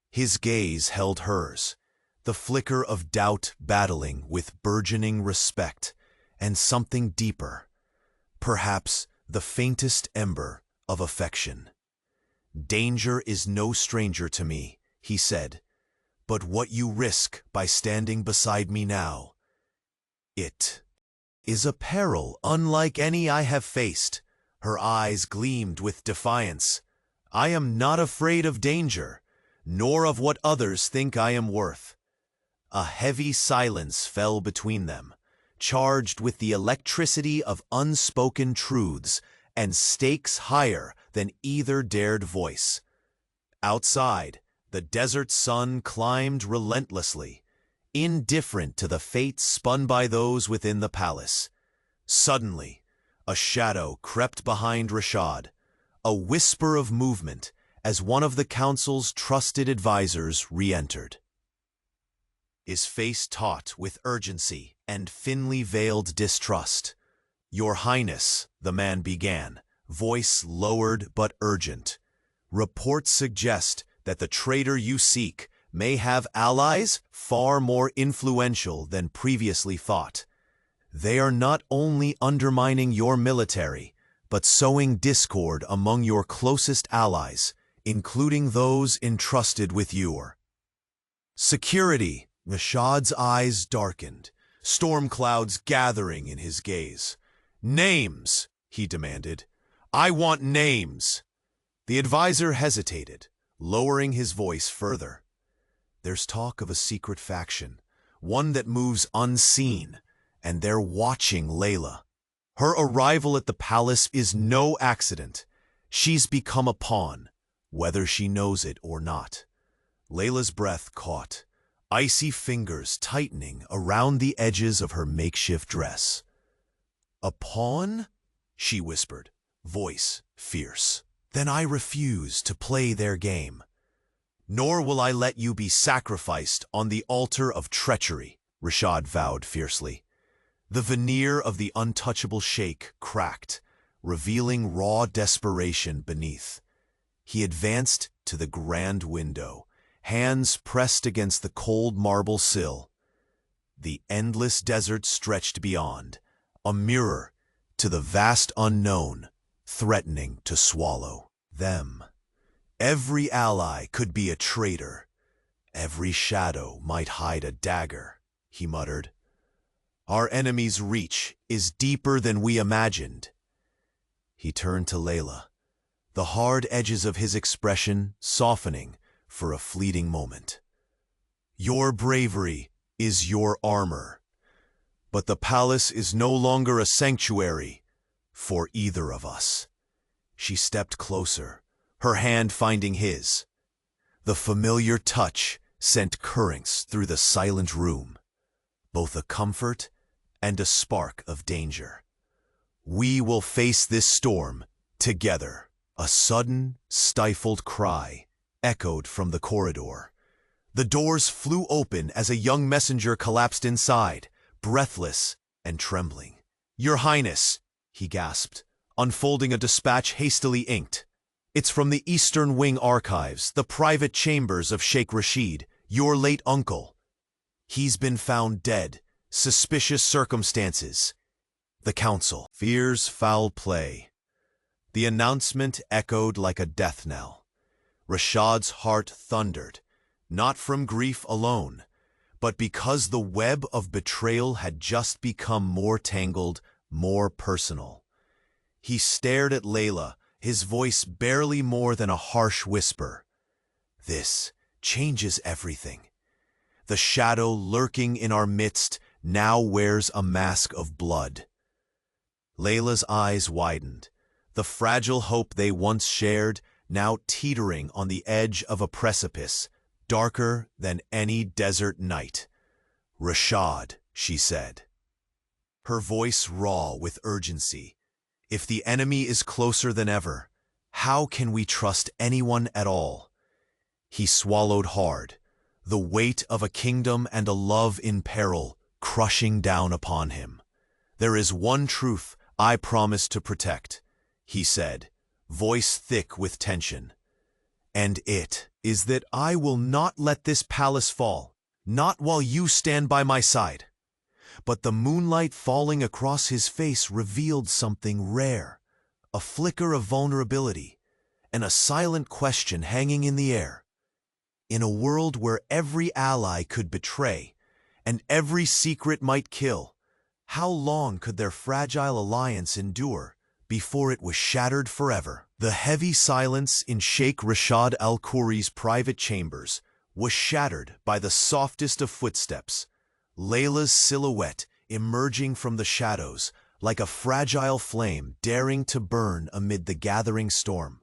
His gaze held hers, the flicker of doubt battling with burgeoning respect and something deeper, perhaps the faintest ember of affection. "Danger is no stranger to me," he said, "but what you risk by standing beside me now, it is a peril unlike any I have faced." Her eyes gleamed with defiance. "I am not afraid of danger, nor of what others think I am worth." A heavy silence fell between them, charged with the electricity of unspoken truths and stakes higher than either dared voice. Outside, the desert sun climbed relentlessly, indifferent to the fates spun by those within the palace. Suddenly, a shadow crept behind Rashad, a whisper of movement as one of the council's trusted advisors re-entered. His face taut with urgency and thinly veiled distrust. "Your Highness," the man began, voice lowered but urgent. "Reports suggest that the traitor you seek may have allies far more influential than previously thought. They are not only undermining your military, but sowing discord among your closest allies, including those entrusted with your security." Rashad's eyes darkened, storm clouds gathering in his gaze. "Names," he demanded. "I want names." The advisor hesitated, lowering his voice further. "There's talk of a secret faction, one that moves unseen, and they're watching Layla. Her arrival at the palace is no accident. She's become a pawn, whether she knows it or not." Layla's breath caught, icy fingers tightening around the edges of her makeshift dress. "A pawn?" she whispered, voice fierce. "Then I refuse to play their game. Nor will I let you be sacrificed on the altar of treachery," Rashad vowed fiercely. The veneer of the untouchable sheikh cracked, revealing raw desperation beneath. He advanced to the grand window, hands pressed against the cold marble sill. The endless desert stretched beyond, a mirror to the vast unknown, threatening to swallow them. Every ally could be a traitor. Every shadow might hide a dagger, he muttered. Our enemy's reach is deeper than we imagined. He turned to Layla, the hard edges of his expression softening for a fleeting moment. Your bravery is your armor, but the palace is no longer a sanctuary for either of us. She stepped closer, her hand finding his. The familiar touch sent currents through the silent room, both a comfort and a spark of danger. We will face this storm together. A sudden, stifled cry echoed from the corridor. The doors flew open as a young messenger collapsed inside, breathless and trembling. Your Highness, he gasped, unfolding a dispatch hastily inked. It's from the Eastern Wing Archives, the private chambers of Sheikh Rashid, your late uncle. He's been found dead, suspicious circumstances. The council fears foul play. The announcement echoed like a death knell. Rashad's heart thundered, not from grief alone, but because the web of betrayal had just become more tangled, more personal. He stared at Layla, his voice barely more than a harsh whisper. This changes everything. The shadow lurking in our midst now wears a mask of blood. Layla's eyes widened, the fragile hope they once shared now teetering on the edge of a precipice, darker than any desert night. Rashad, she said, her voice raw with urgency. If the enemy is closer than ever, how can we trust anyone at all? He swallowed hard, the weight of a kingdom and a love in peril crushing down upon him. There is one truth I promise to protect, he said, voice thick with tension. And it is that I will not let this palace fall, not while you stand by my side. But the moonlight falling across his face revealed something rare, a flicker of vulnerability, and a silent question hanging in the air. In a world where every ally could betray, and every secret might kill, how long could their fragile alliance endure before it was shattered forever? The heavy silence in Sheikh Rashad al-Khoury's private chambers was shattered by the softest of footsteps, Layla's silhouette emerging from the shadows like a fragile flame daring to burn amid the gathering storm.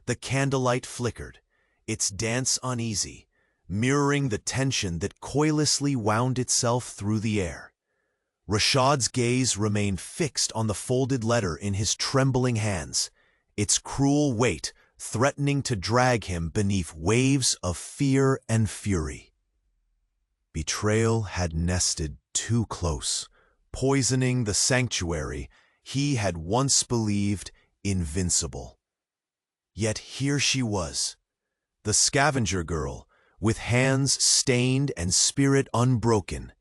The candlelight flickered, its dance uneasy, mirroring the tension that coilessly wound itself through the air. Rashad's gaze remained fixed on the folded letter in his trembling hands, its cruel weight threatening to drag him beneath waves of fear and fury. Betrayal had nested too close, poisoning the sanctuary he had once believed invincible. Yet here she was, the scavenger girl, with hands stained and spirit unbroken,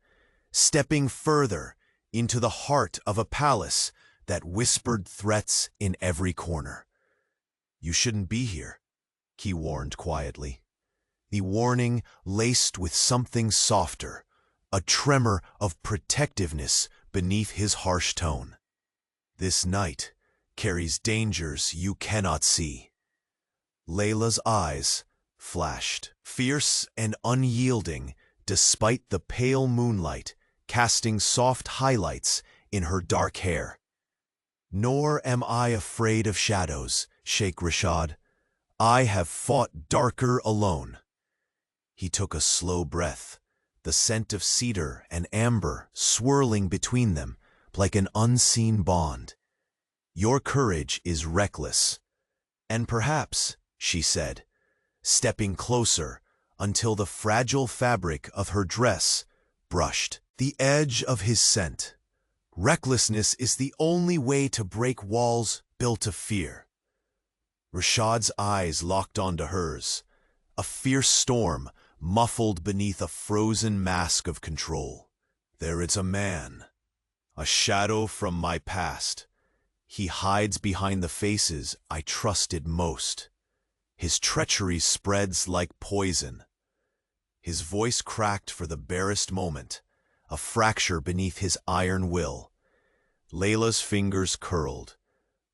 stepping further into the heart of a palace that whispered threats in every corner. "You shouldn't be here," he warned quietly. The warning laced with something softer, a tremor of protectiveness beneath his harsh tone. "This night carries dangers you cannot see." Layla's eyes flashed, fierce and unyielding despite the pale moonlight casting soft highlights in her dark hair. "Nor am I afraid of shadows, Sheikh Rashad. I have fought darker alone." He took a slow breath, the scent of cedar and amber swirling between them like an unseen bond. "Your courage is reckless. And perhaps," she said, stepping closer until the fragile fabric of her dress brushed the edge of his scent, "recklessness is the only way to break walls built of fear." Rashad's eyes locked onto hers, a fierce storm muffled beneath a frozen mask of control. "There is a man, a shadow from my past. He hides behind the faces I trusted most. His treachery spreads like poison." His voice cracked for the barest moment, a fracture beneath his iron will. Layla's fingers curled,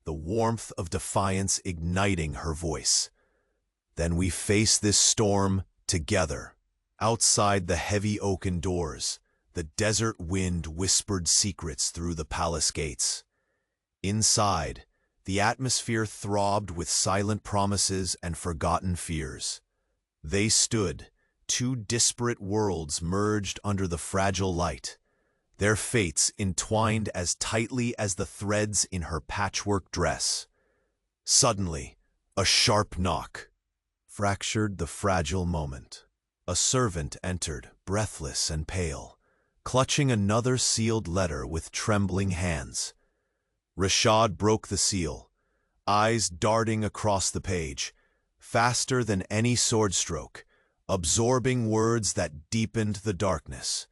the warmth of defiance igniting her voice. "Then we face this storm together." Outside the heavy oaken doors, the desert wind whispered secrets through the palace gates. Inside, the atmosphere throbbed with silent promises and forgotten fears. They stood, two disparate worlds merged under the fragile light, their fates entwined as tightly as the threads in her patchwork dress. Suddenly, a sharp knock fractured the fragile moment. A servant entered, breathless and pale, clutching another sealed letter with trembling hands. Rashad broke the seal, eyes darting across the page, faster than any sword stroke, absorbing words that deepened the darkness.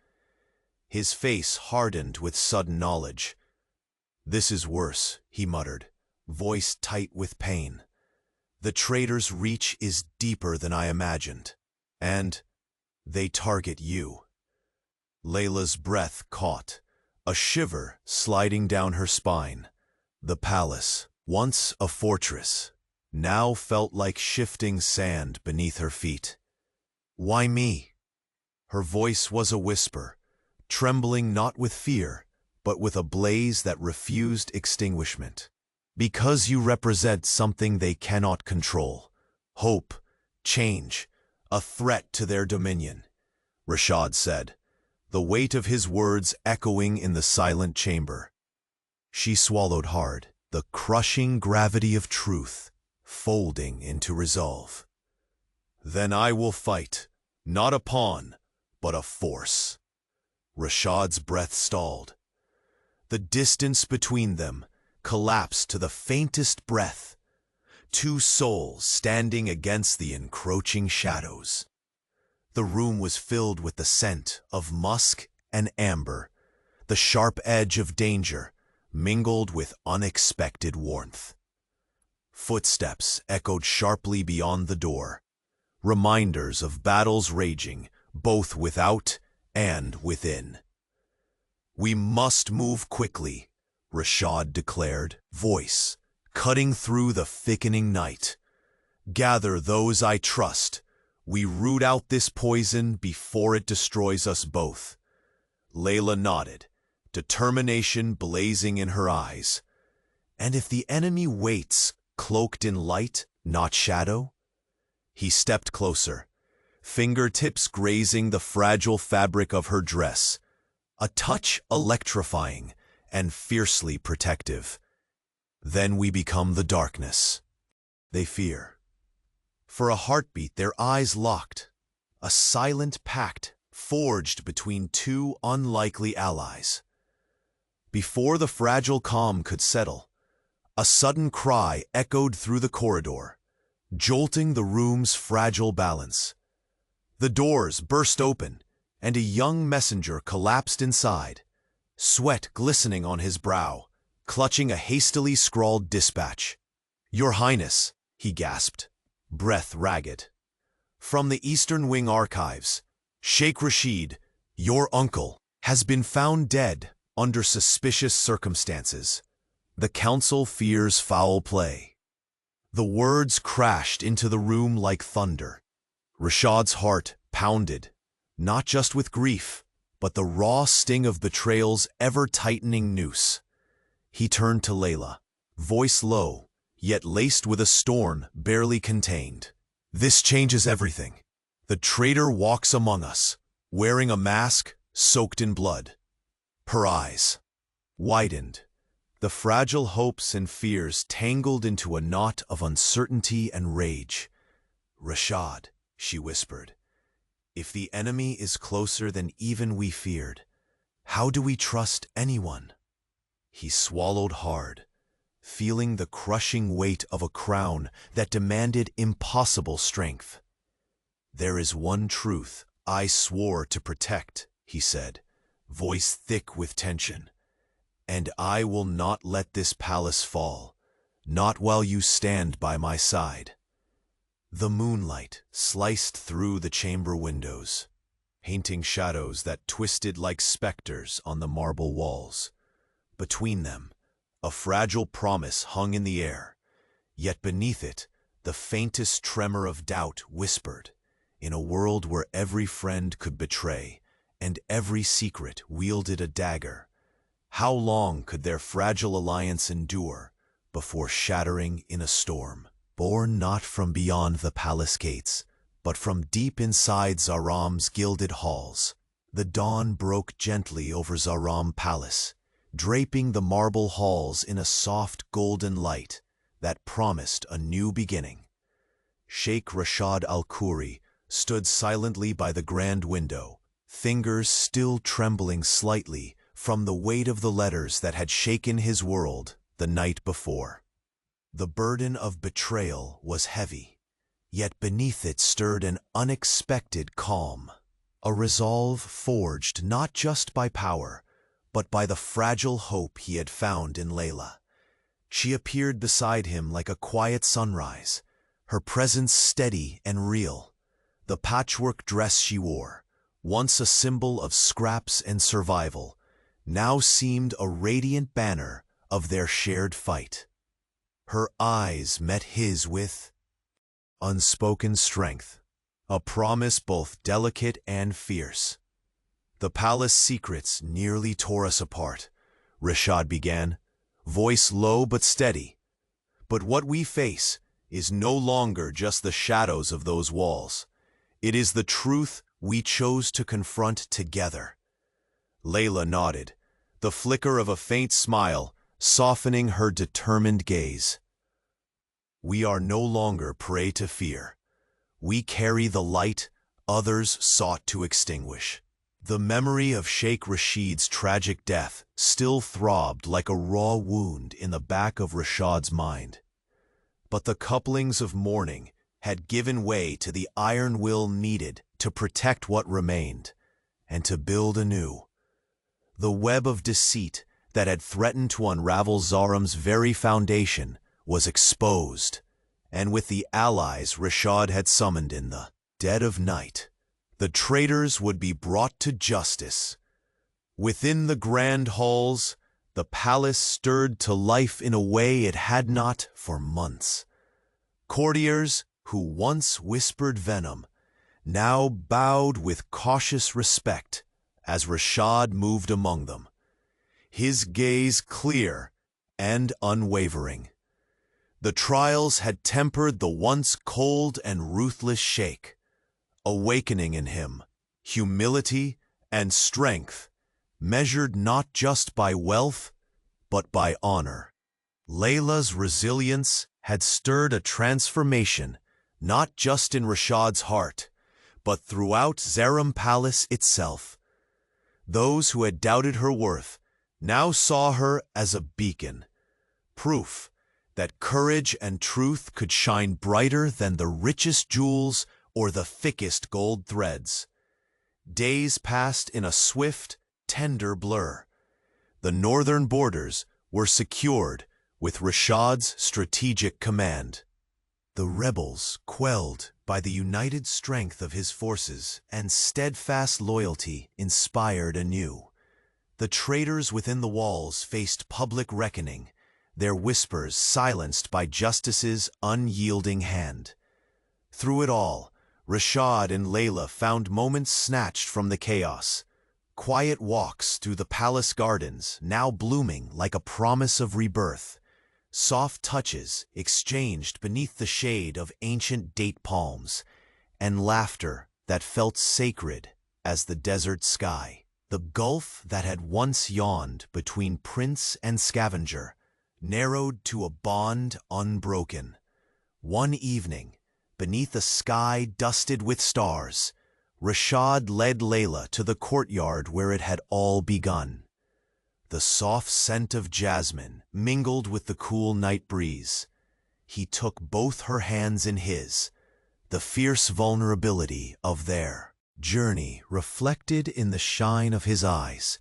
His face hardened with sudden knowledge. "This is worse," he muttered, voice tight with pain. "The traitor's reach is deeper than I imagined. And they target you." Layla's breath caught, a shiver sliding down her spine. The palace, once a fortress, now felt like shifting sand beneath her feet. "Why me?" Her voice was a whisper, trembling not with fear, but with a blaze that refused extinguishment. "Because you represent something they cannot control. Hope, change, a threat to their dominion," Rashad said, the weight of his words echoing in the silent chamber. She swallowed hard, the crushing gravity of truth folding into resolve. "Then I will fight, not a pawn, but a force." Rashad's breath stalled. The distance between them collapsed to the faintest breath, two souls standing against the encroaching shadows. The room was filled with the scent of musk and amber, the sharp edge of danger mingled with unexpected warmth. Footsteps echoed sharply beyond the door, reminders of battles raging both without and within. "We must move quickly," Rashad declared, voice cutting through the thickening night. "Gather those I trust. We root out this poison before it destroys us both." Layla nodded, determination blazing in her eyes. "And if the enemy waits, cloaked in light, not shadow?" He stepped closer, fingertips grazing the fragile fabric of her dress, a touch electrifying and fiercely protective. Then we become the darkness. They fear. For a heartbeat, their eyes locked, a silent pact forged between two unlikely allies. Before the fragile calm could settle, a sudden cry echoed through the corridor, jolting the room's fragile balance. The doors burst open, and a young messenger collapsed inside, sweat glistening on his brow, clutching a hastily scrawled dispatch. "Your Highness," he gasped, breath ragged. "From the Eastern Wing Archives, Sheikh Rashid, your uncle, has been found dead under suspicious circumstances. The council fears foul play." The words crashed into the room like thunder. Rashad's heart pounded, not just with grief, but the raw sting of betrayal's ever-tightening noose. He turned to Layla, voice low, yet laced with a storm barely contained. "This changes everything. The traitor walks among us, wearing a mask soaked in blood." Her eyes widened, the fragile hopes and fears tangled into a knot of uncertainty and rage. "Rashad," she whispered, "if the enemy is closer than even we feared, how do we trust anyone?" He swallowed hard, feeling the crushing weight of a crown that demanded impossible strength. "There is one truth I swore to protect," he said, voice thick with tension. "And I will not let this palace fall, not while you stand by my side." The moonlight sliced through the chamber windows, painting shadows that twisted like specters on the marble walls. Between them, a fragile promise hung in the air, yet beneath it, the faintest tremor of doubt whispered, in a world where every friend could betray, and every secret wielded a dagger, how long could their fragile alliance endure before shattering in a storm? Born not from beyond the palace gates, but from deep inside Zaram's gilded halls, the dawn broke gently over Zaram Palace, draping the marble halls in a soft golden light that promised a new beginning. Sheikh Rashad al-Khoury stood silently by the grand window, fingers still trembling slightly from the weight of the letters that had shaken his world the night before. The burden of betrayal was heavy, yet beneath it stirred an unexpected calm, a resolve forged not just by power, but by the fragile hope he had found in Layla. She appeared beside him like a quiet sunrise, her presence steady and real. The patchwork dress she wore, once a symbol of scraps and survival, now seemed a radiant banner of their shared fight. Her eyes met his with unspoken strength, a promise both delicate and fierce. "The palace secrets nearly tore us apart," Rashad began, voice low but steady. "But what we face is no longer just the shadows of those walls. It is the truth we chose to confront together." Layla nodded, the flicker of a faint smile softening her determined gaze. "We are no longer prey to fear. We carry the light others sought to extinguish." The memory of Sheikh Rashid's tragic death still throbbed like a raw wound in the back of Rashad's mind. But the couplings of mourning had given way to the iron will needed to protect what remained, and to build anew. The web of deceit that had threatened to unravel Zaram's very foundation was exposed, and with the allies Rashad had summoned in the dead of night, the traitors would be brought to justice. Within the grand halls, the palace stirred to life in a way it had not for months. Courtiers who once whispered venom now bowed with cautious respect as Rashad moved among them, his gaze clear and unwavering. The trials had tempered the once cold and ruthless Sheikh, awakening in him humility and strength measured not just by wealth, but by honor. Layla's resilience had stirred a transformation, not just in Rashad's heart, but throughout Zarum Palace itself. Those who had doubted her worth now saw her as a beacon, proof that courage and truth could shine brighter than the richest jewels or the thickest gold threads. Days passed in a swift, tender blur. The northern borders were secured with Rashad's strategic command. The rebels, quelled by the united strength of his forces and steadfast loyalty, inspired anew. The traitors within the walls faced public reckoning, their whispers silenced by justice's unyielding hand. Through it all, Rashad and Layla found moments snatched from the chaos. Quiet walks through the palace gardens, now blooming like a promise of rebirth. Soft touches exchanged beneath the shade of ancient date palms, and laughter that felt sacred as the desert sky. The gulf that had once yawned between prince and scavenger narrowed to a bond unbroken. One evening, beneath a sky dusted with stars, Rashad led Layla to the courtyard where it had all begun. The soft scent of jasmine mingled with the cool night breeze. He took both her hands in his, the fierce vulnerability of their journey reflected in the shine of his eyes.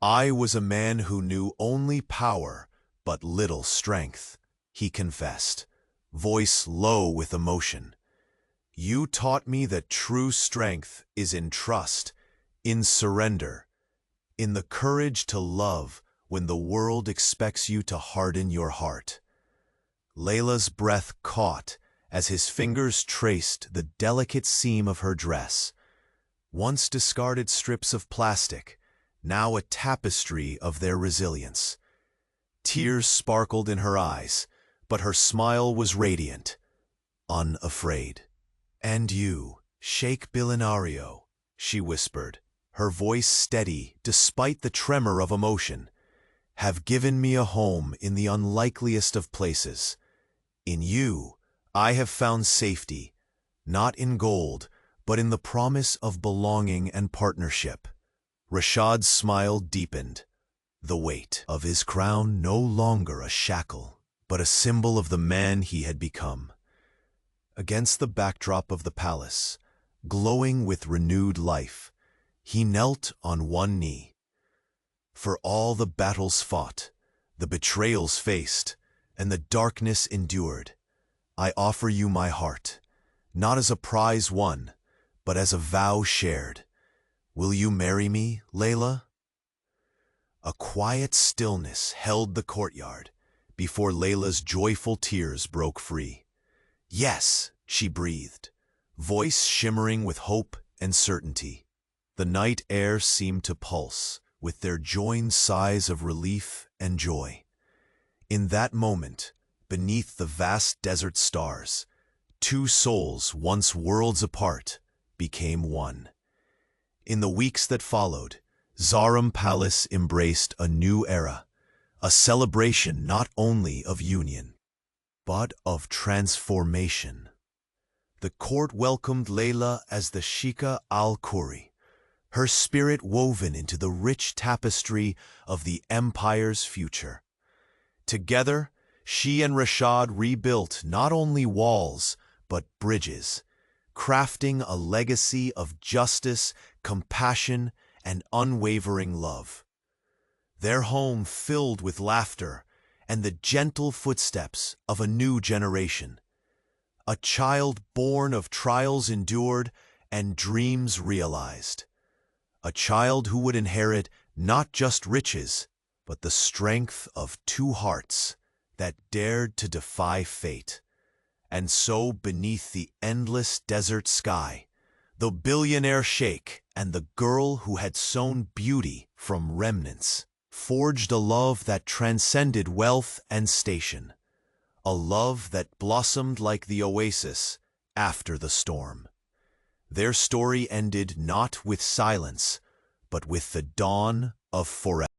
"I was a man who knew only power but little strength," he confessed, voice low with emotion. "You taught me that true strength is in trust, in surrender, in the courage to love when the world expects you to harden your heart." Layla's breath caught as his fingers traced the delicate seam of her dress. Once discarded strips of plastic, now a tapestry of their resilience. Tears sparkled in her eyes, but her smile was radiant, unafraid. "And you, Sheikh Billionaire," she whispered, her voice steady despite the tremor of emotion, "have given me a home in the unlikeliest of places. In you, I have found safety, not in gold, but in the promise of belonging and partnership." Rashad's smile deepened, the weight of his crown no longer a shackle, but a symbol of the man he had become. Against the backdrop of the palace, glowing with renewed life, he knelt on one knee. "For all the battles fought, the betrayals faced, and the darkness endured, I offer you my heart, not as a prize won, but as a vow shared. Will you marry me, Layla?" A quiet stillness held the courtyard before Layla's joyful tears broke free. "Yes," she breathed, voice shimmering with hope and certainty. The night air seemed to pulse with their joined sighs of relief and joy. In that moment, beneath the vast desert stars, two souls once worlds apart became one. In the weeks that followed, Zarum Palace embraced a new era, a celebration not only of union, but of transformation. The court welcomed Layla as the Sheikha al-Khoury, her spirit woven into the rich tapestry of the empire's future. Together, she and Rashad rebuilt not only walls, but bridges, crafting a legacy of justice, compassion, and unwavering love. Their home filled with laughter and the gentle footsteps of a new generation. A child born of trials endured and dreams realized. A child who would inherit not just riches, but the strength of two hearts that dared to defy fate. And so, beneath the endless desert sky, the billionaire sheikh and the girl who had sown beauty from remnants forged a love that transcended wealth and station, a love that blossomed like the oasis after the storm. Their story ended not with silence, but with the dawn of forever.